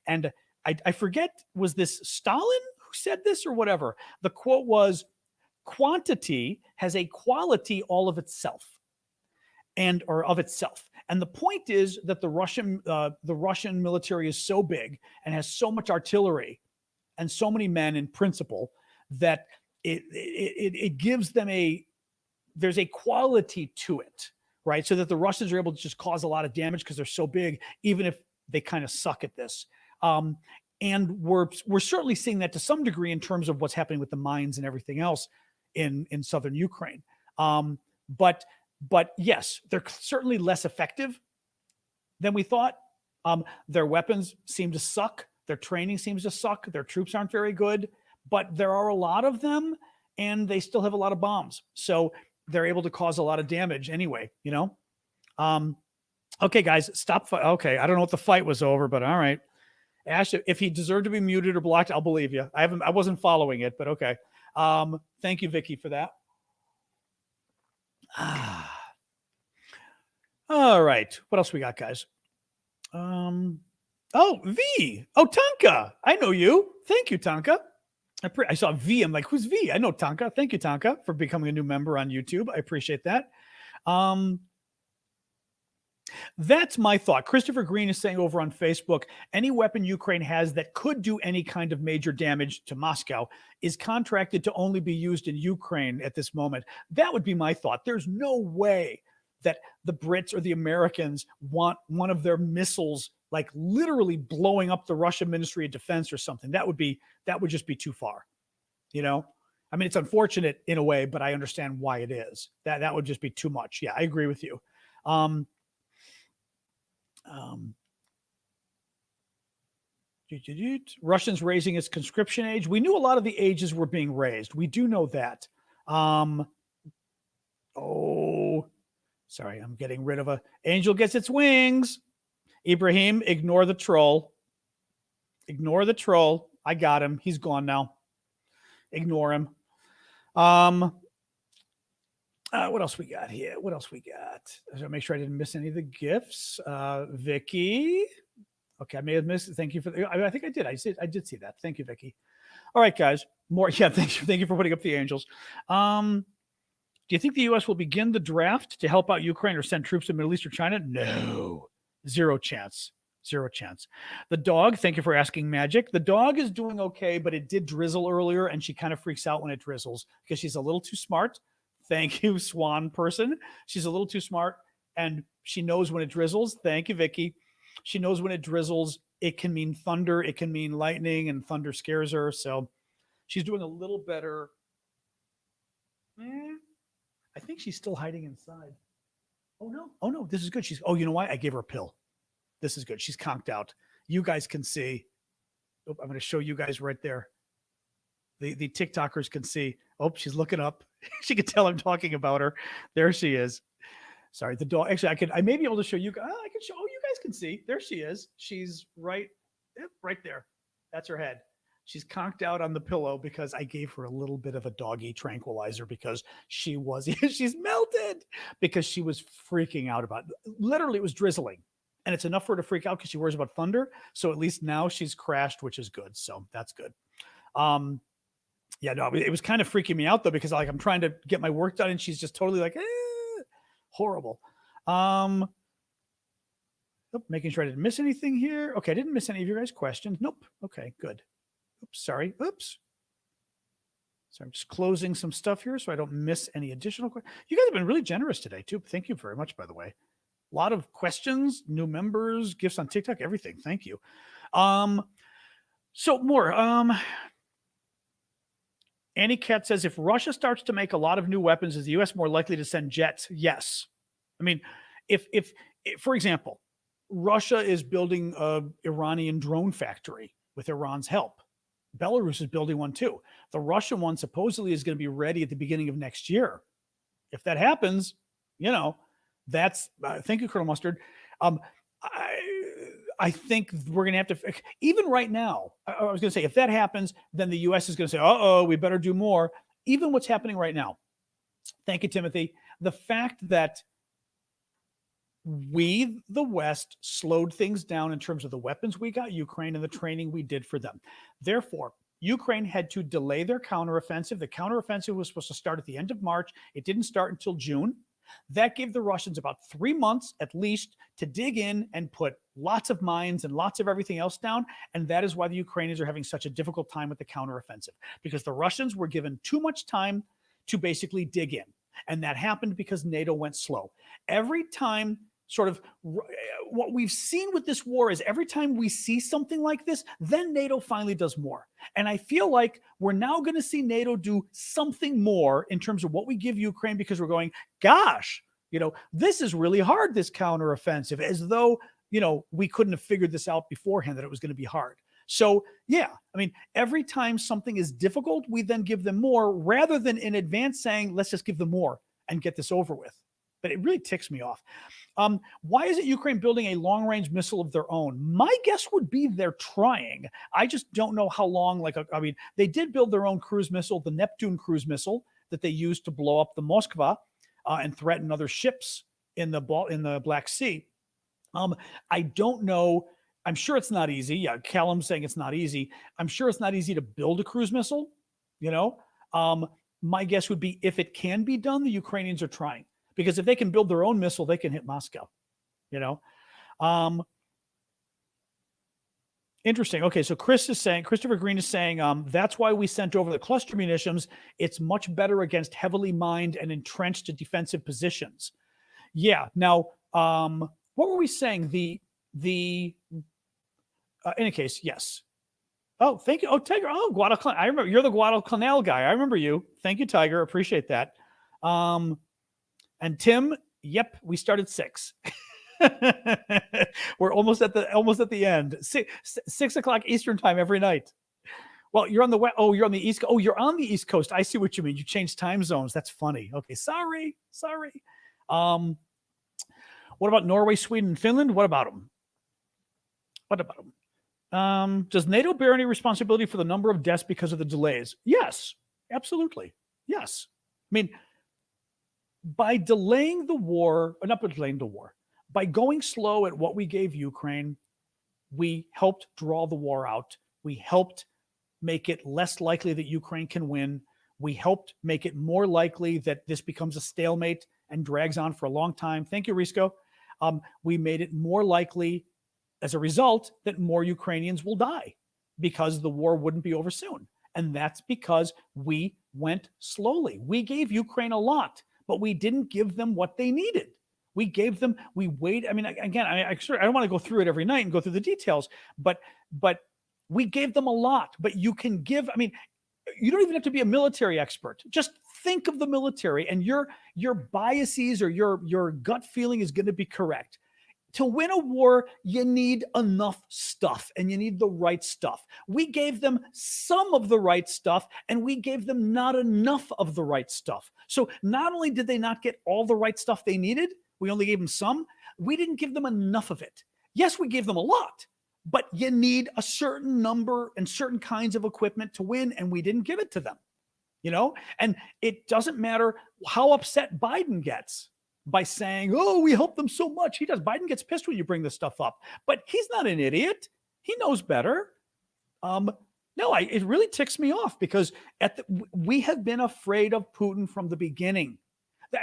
And I forget, was this Stalin who said this or whatever? The quote was, quantity has a quality all of itself, or of itself. And the point is that the Russian military is so big and has so much artillery and so many men in principle that it gives them there's a quality to it, right? So that the Russians are able to just cause a lot of damage because they're so big, even if they kind of suck at this. And we're certainly seeing that to some degree in terms of what's happening with the mines and everything else in southern Ukraine. But yes, they're certainly less effective than we thought. Their weapons seem to suck. Their training seems to suck. Their troops aren't very good, but there are a lot of them and they still have a lot of bombs. So they're able to cause a lot of damage anyway, Okay, guys, stop. Okay, I don't know what the fight was over, but all right. Ash, if he deserved to be muted or blocked, I'll believe you. I wasn't following it, but okay. Thank you, Vicky, for that. All right. What else we got, guys? V. Oh, Tonka. I know you. Thank you, Tonka. I saw V. I'm like, who's V? I know Tonka. Thank you, Tonka, for becoming a new member on YouTube. I appreciate that. That's my thought. Christopher Green is saying over on Facebook, any weapon Ukraine has that could do any kind of major damage to Moscow is contracted to only be used in Ukraine at this moment. That would be my thought. There's no way that the Brits or the Americans want one of their missiles like literally blowing up the Russian Ministry of Defense or something. That would just be too far. I mean, it's unfortunate in a way, but I understand why it is. That would just be too much. Yeah, I agree with you. Russians raising its conscription age. We knew a lot of the ages were being raised. We do know that. Sorry, I'm getting rid of a angel gets its wings. Ibrahim, ignore the troll. Ignore the troll. I got him. He's gone now. Ignore him. What else we got here? What else we got? I gotta make sure I didn't miss any of the gifts. Vicky. Okay, I may have missed it. Thank you for I think I did. I did see that. Thank you, Vicky. All right, guys. More. Yeah, thank you for putting up the angels. Do you think the U.S. will begin the draft to help out Ukraine or send troops to Middle East or China? No. Zero chance. Zero chance. The dog, thank you for asking, Magic. The dog is doing okay, but it did drizzle earlier, and she kind of freaks out when it drizzles because she's a little too smart. Thank you, Swan person. She's a little too smart, and she knows when it drizzles. Thank you, Vicky. She knows when it drizzles, it can mean thunder, it can mean lightning, and thunder scares her. So she's doing a little better. I think she's still hiding inside. Oh, no. This is good. You know why? I gave her a pill. This is good. She's conked out. You guys can see. I'm going to show you guys right there. The TikTokers can see. Oh, she's looking up. She can tell I'm talking about her. There she is. Sorry, the dog. Actually, I may be able to show you. I can show. Oh, you guys can see. There she is. She's right there. That's her head. She's conked out on the pillow because I gave her a little bit of a doggy tranquilizer because she's melted because she was freaking out about it. Literally, it was drizzling. And it's enough for her to freak out because she worries about thunder. So at least now she's crashed, which is good. So that's good. It was kind of freaking me out though, because I'm trying to get my work done and she's just totally like, horrible. Making sure I didn't miss anything here. Okay. I didn't miss any of your guys' questions. Nope. Okay, good. Oops. Sorry. So I'm just closing some stuff here so I don't miss any additional questions. You guys have been really generous today too. Thank you very much, by the way. A lot of questions, new members, gifts on TikTok, everything. Thank you. So more. Annie Cat says, if Russia starts to make a lot of new weapons, is the U.S. more likely to send jets? Yes. I mean, if for example, Russia is building an Iranian drone factory with Iran's help, Belarus is building one too. The Russian one supposedly is going to be ready at the beginning of next year. If that happens, that's thank you, Colonel Mustard. I think we're going to have to, even right now, I was going to say, if that happens, then the U.S. is going to say, we better do more. Even what's happening right now. Thank you, Timothy. The fact that we, the West, slowed things down in terms of the weapons we got Ukraine and the training we did for them. Therefore, Ukraine had to delay their counteroffensive. The counteroffensive was supposed to start at the end of March. It didn't start until June. That gave the Russians about 3 months at least to dig in and put lots of mines and lots of everything else down. And that is why the Ukrainians are having such a difficult time with the counteroffensive, because the Russians were given too much time to basically dig in. And that happened because NATO went slow. Every time, sort of what we've seen with this war is every time we see something like this, then NATO finally does more. And I feel like we're now going to see NATO do something more in terms of what we give Ukraine, because we're going, gosh, this is really hard, this counteroffensive, as though, we couldn't have figured this out beforehand, that it was going to be hard. So, yeah, I mean, every time something is difficult, we then give them more rather than in advance saying, let's just give them more and get this over with. But it really ticks me off. Why isn't Ukraine building a long-range missile of their own? My guess would be they're trying. I just don't know how long. They did build their own cruise missile, the Neptune cruise missile that they used to blow up the Moskva and threaten other ships in the Black Sea. I don't know. I'm sure it's not easy. Yeah, Callum's saying it's not easy. I'm sure it's not easy to build a cruise missile. My guess would be if it can be done, the Ukrainians are trying. Because if they can build their own missile, they can hit Moscow, Interesting. Okay, so Christopher Green is saying, that's why we sent over the cluster munitions. It's much better against heavily mined and entrenched defensive positions. Yeah. Now, what were we saying? In any case, yes. Oh, thank you. Oh, Tiger. Oh, Guadalcanal. I remember you're the Guadalcanal guy. I remember you. Thank you, Tiger. Appreciate that. And Tim, yep, we started 6. We're almost at the end. 6 o'clock Eastern time every night. Well, you're on the west. Oh, you're on the East. Oh, you're on the East Coast. I see what you mean. You changed time zones. That's funny. Okay, sorry. What about Norway, Sweden, and Finland? What about them? Does NATO bear any responsibility for the number of deaths because of the delays? Yes, absolutely. Yes. I mean, by delaying the war, or not by delaying the war, by going slow at what we gave Ukraine, we helped draw the war out. We helped make it less likely that Ukraine can win. We helped make it more likely that this becomes a stalemate and drags on for a long time. Thank you, Risco. We made it more likely, as a result, that more Ukrainians will die because the war wouldn't be over soon. And that's because we went slowly. We gave Ukraine a lot, but we didn't give them what they needed. We waited. I mean, again, I don't want to go through it every night and go through the details, but we gave them a lot. But you can give, I mean, you don't even have to be a military expert. Just think of the military, and your biases or your gut feeling is going to be correct. To win a war, you need enough stuff, and you need the right stuff. We gave them some of the right stuff, and we gave them not enough of the right stuff. So not only did they not get all the right stuff they needed, we only gave them some. We didn't give them enough of it. Yes, we gave them a lot, but you need a certain number and certain kinds of equipment to win, and we didn't give it to them. And it doesn't matter how upset Biden gets by saying, oh, we helped them so much. He does. Biden gets pissed when you bring this stuff up, but he's not an idiot. He knows better. It really ticks me off because we have been afraid of Putin from the beginning.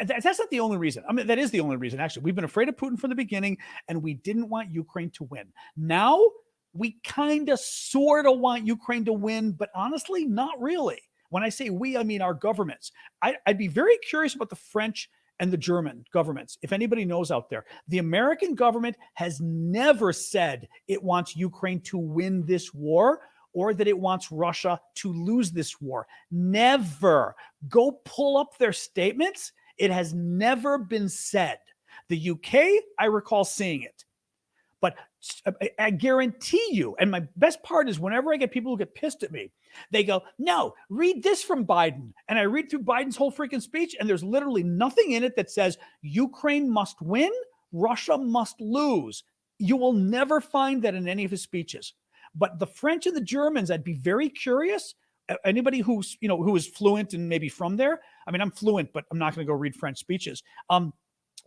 That's not the only reason. I mean, that is the only reason, actually. We've been afraid of Putin from the beginning, and we didn't want Ukraine to win. Now, we kind of sort of want Ukraine to win, but honestly, not really. When I say we, I mean our governments. I'd be very curious about the French and the German governments, if anybody knows out there. The American government has never said it wants Ukraine to win this war or that it wants Russia to lose this war. Never. Go pull up their statements. It has never been said. The UK, I recall seeing it. But I guarantee you, and my best part is whenever I get people who get pissed at me, they go, no, read this from Biden. And I read through Biden's whole freaking speech, and there's literally nothing in it that says Ukraine must win, Russia must lose. You will never find that in any of his speeches. But the French and the Germans, I'd be very curious. Anybody who's, who is fluent and maybe from there. I mean, I'm fluent, but I'm not going to go read French speeches.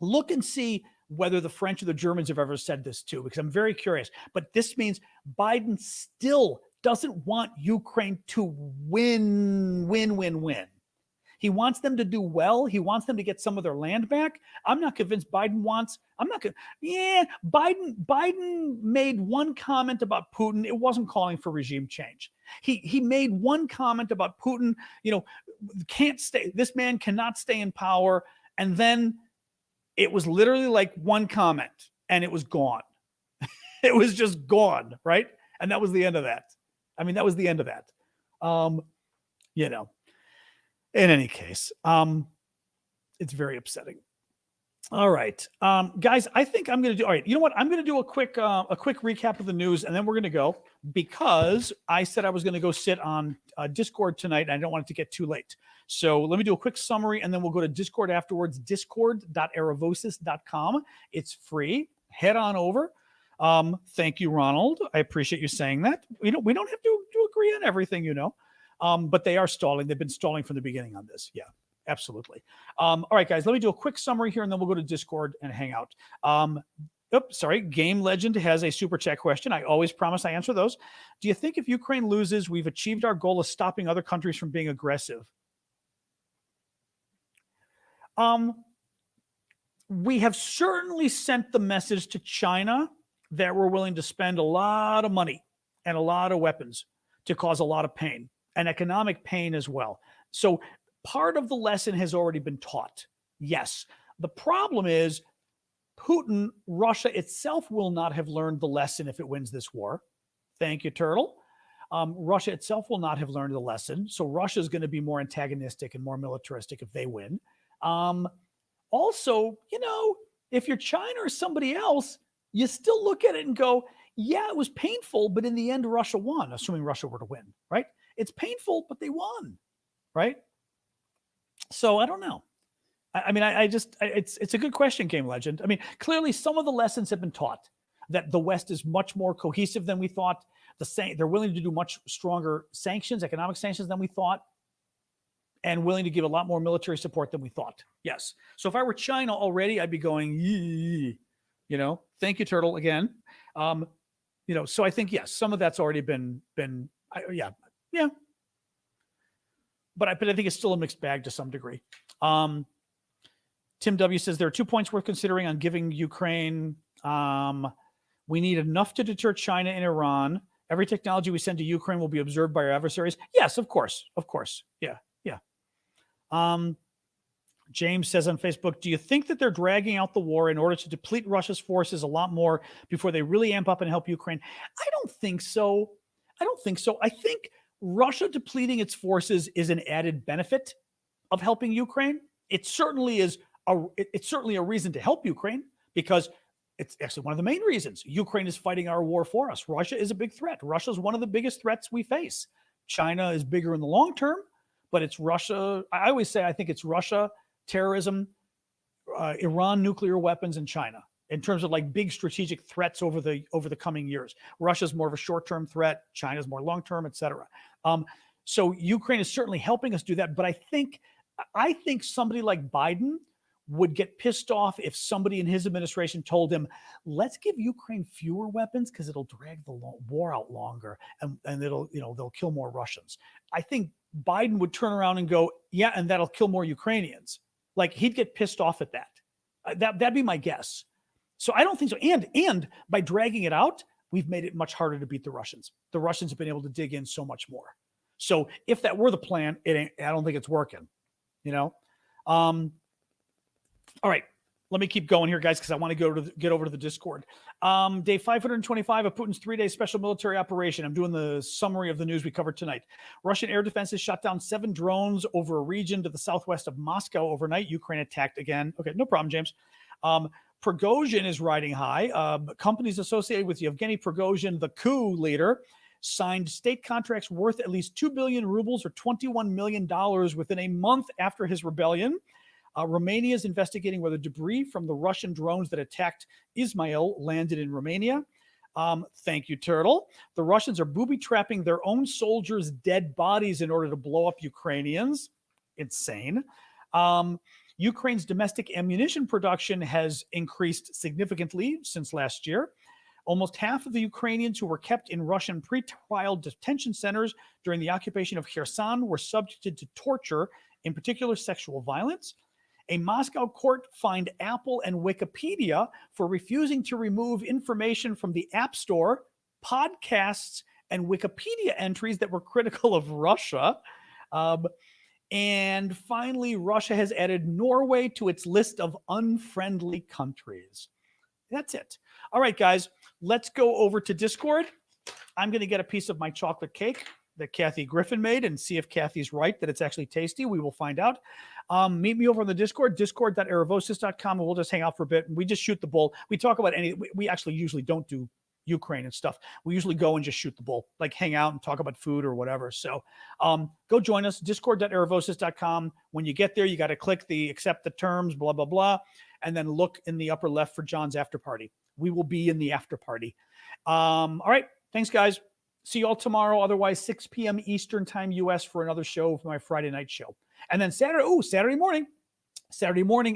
Look and see whether the French or the Germans have ever said this too, because I'm very curious. But this means Biden still doesn't want Ukraine to win. He wants them to do well. He wants them to get some of their land back. I'm not convinced Biden wants, Biden made one comment about Putin. It wasn't calling for regime change. He made one comment about Putin, can't stay, this man cannot stay in power. And then it was literally like one comment and it was gone. It was just gone, right? And that was the end of that. I mean, that was the end of that. In any case, it's very upsetting. All right, guys, I think I'm going to do, all right, you know what? I'm going to do a quick recap of the news, and then we're going to go, because I said I was going to go sit on Discord tonight, and I don't want it to get too late. So let me do a quick summary, and then we'll go to Discord afterwards, discord.aravosis.com. It's free. Head on over. Thank you, Ronald. I appreciate you saying that. We don't have to agree on everything, but they are stalling. They've been stalling from the beginning on this. Yeah, absolutely. All right, guys, let me do a quick summary here, and then we'll go to Discord and hang out. Game Legend has a super chat question. I always promise I answer those. Do you think if Ukraine loses, we've achieved our goal of stopping other countries from being aggressive? We have certainly sent the message to China that we're willing to spend a lot of money and a lot of weapons to cause a lot of pain, and economic pain as well. So part of the lesson has already been taught. Yes. The problem is Putin, Russia itself will not have learned the lesson if it wins this war. Thank you, Turtle. Russia itself will not have learned the lesson. So Russia is going to be more antagonistic and more militaristic if they win. Also, if you're China or somebody else, you still look at it and go, yeah, it was painful, but in the end, Russia won, assuming Russia were to win, right? It's painful, but they won, right? So I don't know. It's a good question, Game Legend. I mean, clearly some of the lessons have been taught, that the West is much more cohesive than we thought. They're willing to do much stronger sanctions, economic sanctions than we thought, and willing to give a lot more military support than we thought. Yes. So if I were China already, I'd be going, thank you, Turtle, again. So I think, yes, some of that's already been. Yeah. But I think it's still a mixed bag to some degree. Tim W says there are 2 points worth considering on giving Ukraine. We need enough to deter China and Iran. Every technology we send to Ukraine will be observed by our adversaries. Yes, of course. Yeah. James says on Facebook, do you think that they're dragging out the war in order to deplete Russia's forces a lot more before they really amp up and help Ukraine? I don't think so. I think Russia depleting its forces is an added benefit of helping Ukraine. It certainly is. It's certainly a reason to help Ukraine, because it's actually one of the main reasons. Ukraine is fighting our war for us. Russia is a big threat. Russia is one of the biggest threats we face. China is bigger in the long term, but it's Russia. I always say I think it's Russia, terrorism, Iran, nuclear weapons, and China in terms of like big strategic threats over the coming years. Russia's more of a short-term threat. China's more long-term, et cetera. So Ukraine is certainly helping us do that. But I think somebody like Biden would get pissed off if somebody in his administration told him, let's give Ukraine fewer weapons because it'll drag the war out longer and they'll kill more Russians. I think Biden would turn around and go, yeah, and that'll kill more Ukrainians. Like, he'd get pissed off at that. That'd be my guess. So I don't think so. And by dragging it out, we've made it much harder to beat the Russians. The Russians have been able to dig in so much more. So if that were the plan, I don't think it's working, All right, let me keep going here, guys, because I want to get over to the Discord. Day 525 of Putin's 3-day special military operation. I'm doing the summary of the news we covered tonight. Russian air defenses shot down 7 drones over a region to the southwest of Moscow overnight. Ukraine attacked again. Okay, no problem, James. Prigozhin is riding high. Companies associated with Yevgeny Prigozhin, the coup leader, signed state contracts worth at least 2 billion rubles or $21 million within a month after his rebellion. Romania is investigating whether debris from the Russian drones that attacked Ismail landed in Romania. Thank you, Turtle. The Russians are booby-trapping their own soldiers' dead bodies in order to blow up Ukrainians. Insane. Ukraine's domestic ammunition production has increased significantly since last year. Almost half of the Ukrainians who were kept in Russian pre-trial detention centers during the occupation of Kherson were subjected to torture, in particular sexual violence. A Moscow court fined Apple and Wikipedia for refusing to remove information from the App Store, podcasts, and Wikipedia entries that were critical of Russia. And finally, Russia has added Norway to its list of unfriendly countries. That's it. All right, guys, let's go over to Discord. I'm going to get a piece of my chocolate cake that Kathy Griffin made and see if Kathy's right that it's actually tasty. We will find out. Meet me over on the Discord, discord.aravosis.com, and we'll just hang out for a bit. We just shoot the bull. We talk about we actually usually don't do Ukraine and stuff. We usually go and just shoot the bull, like hang out and talk about food or whatever. So go join us, discord.aravosis.com. When you get there, you got to click the accept the terms, blah, blah, blah, and then look in the upper left for John's after party. We will be in the after party. All right. Thanks, guys. See you all tomorrow. Otherwise, 6 p.m. Eastern time US for another show for my Friday night show. And then Saturday morning,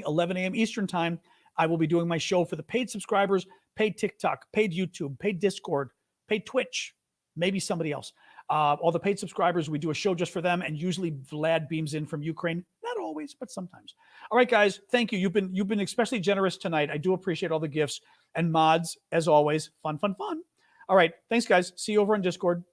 11 a.m. Eastern time, I will be doing my show for the paid subscribers, paid TikTok, paid YouTube, paid Discord, paid Twitch, maybe somebody else. All the paid subscribers, we do a show just for them, and usually Vlad beams in from Ukraine. Not always, but sometimes. All right, guys, thank you. You've been especially generous tonight. I do appreciate all the gifts and mods, as always. Fun. All right, thanks, guys. See you over on Discord.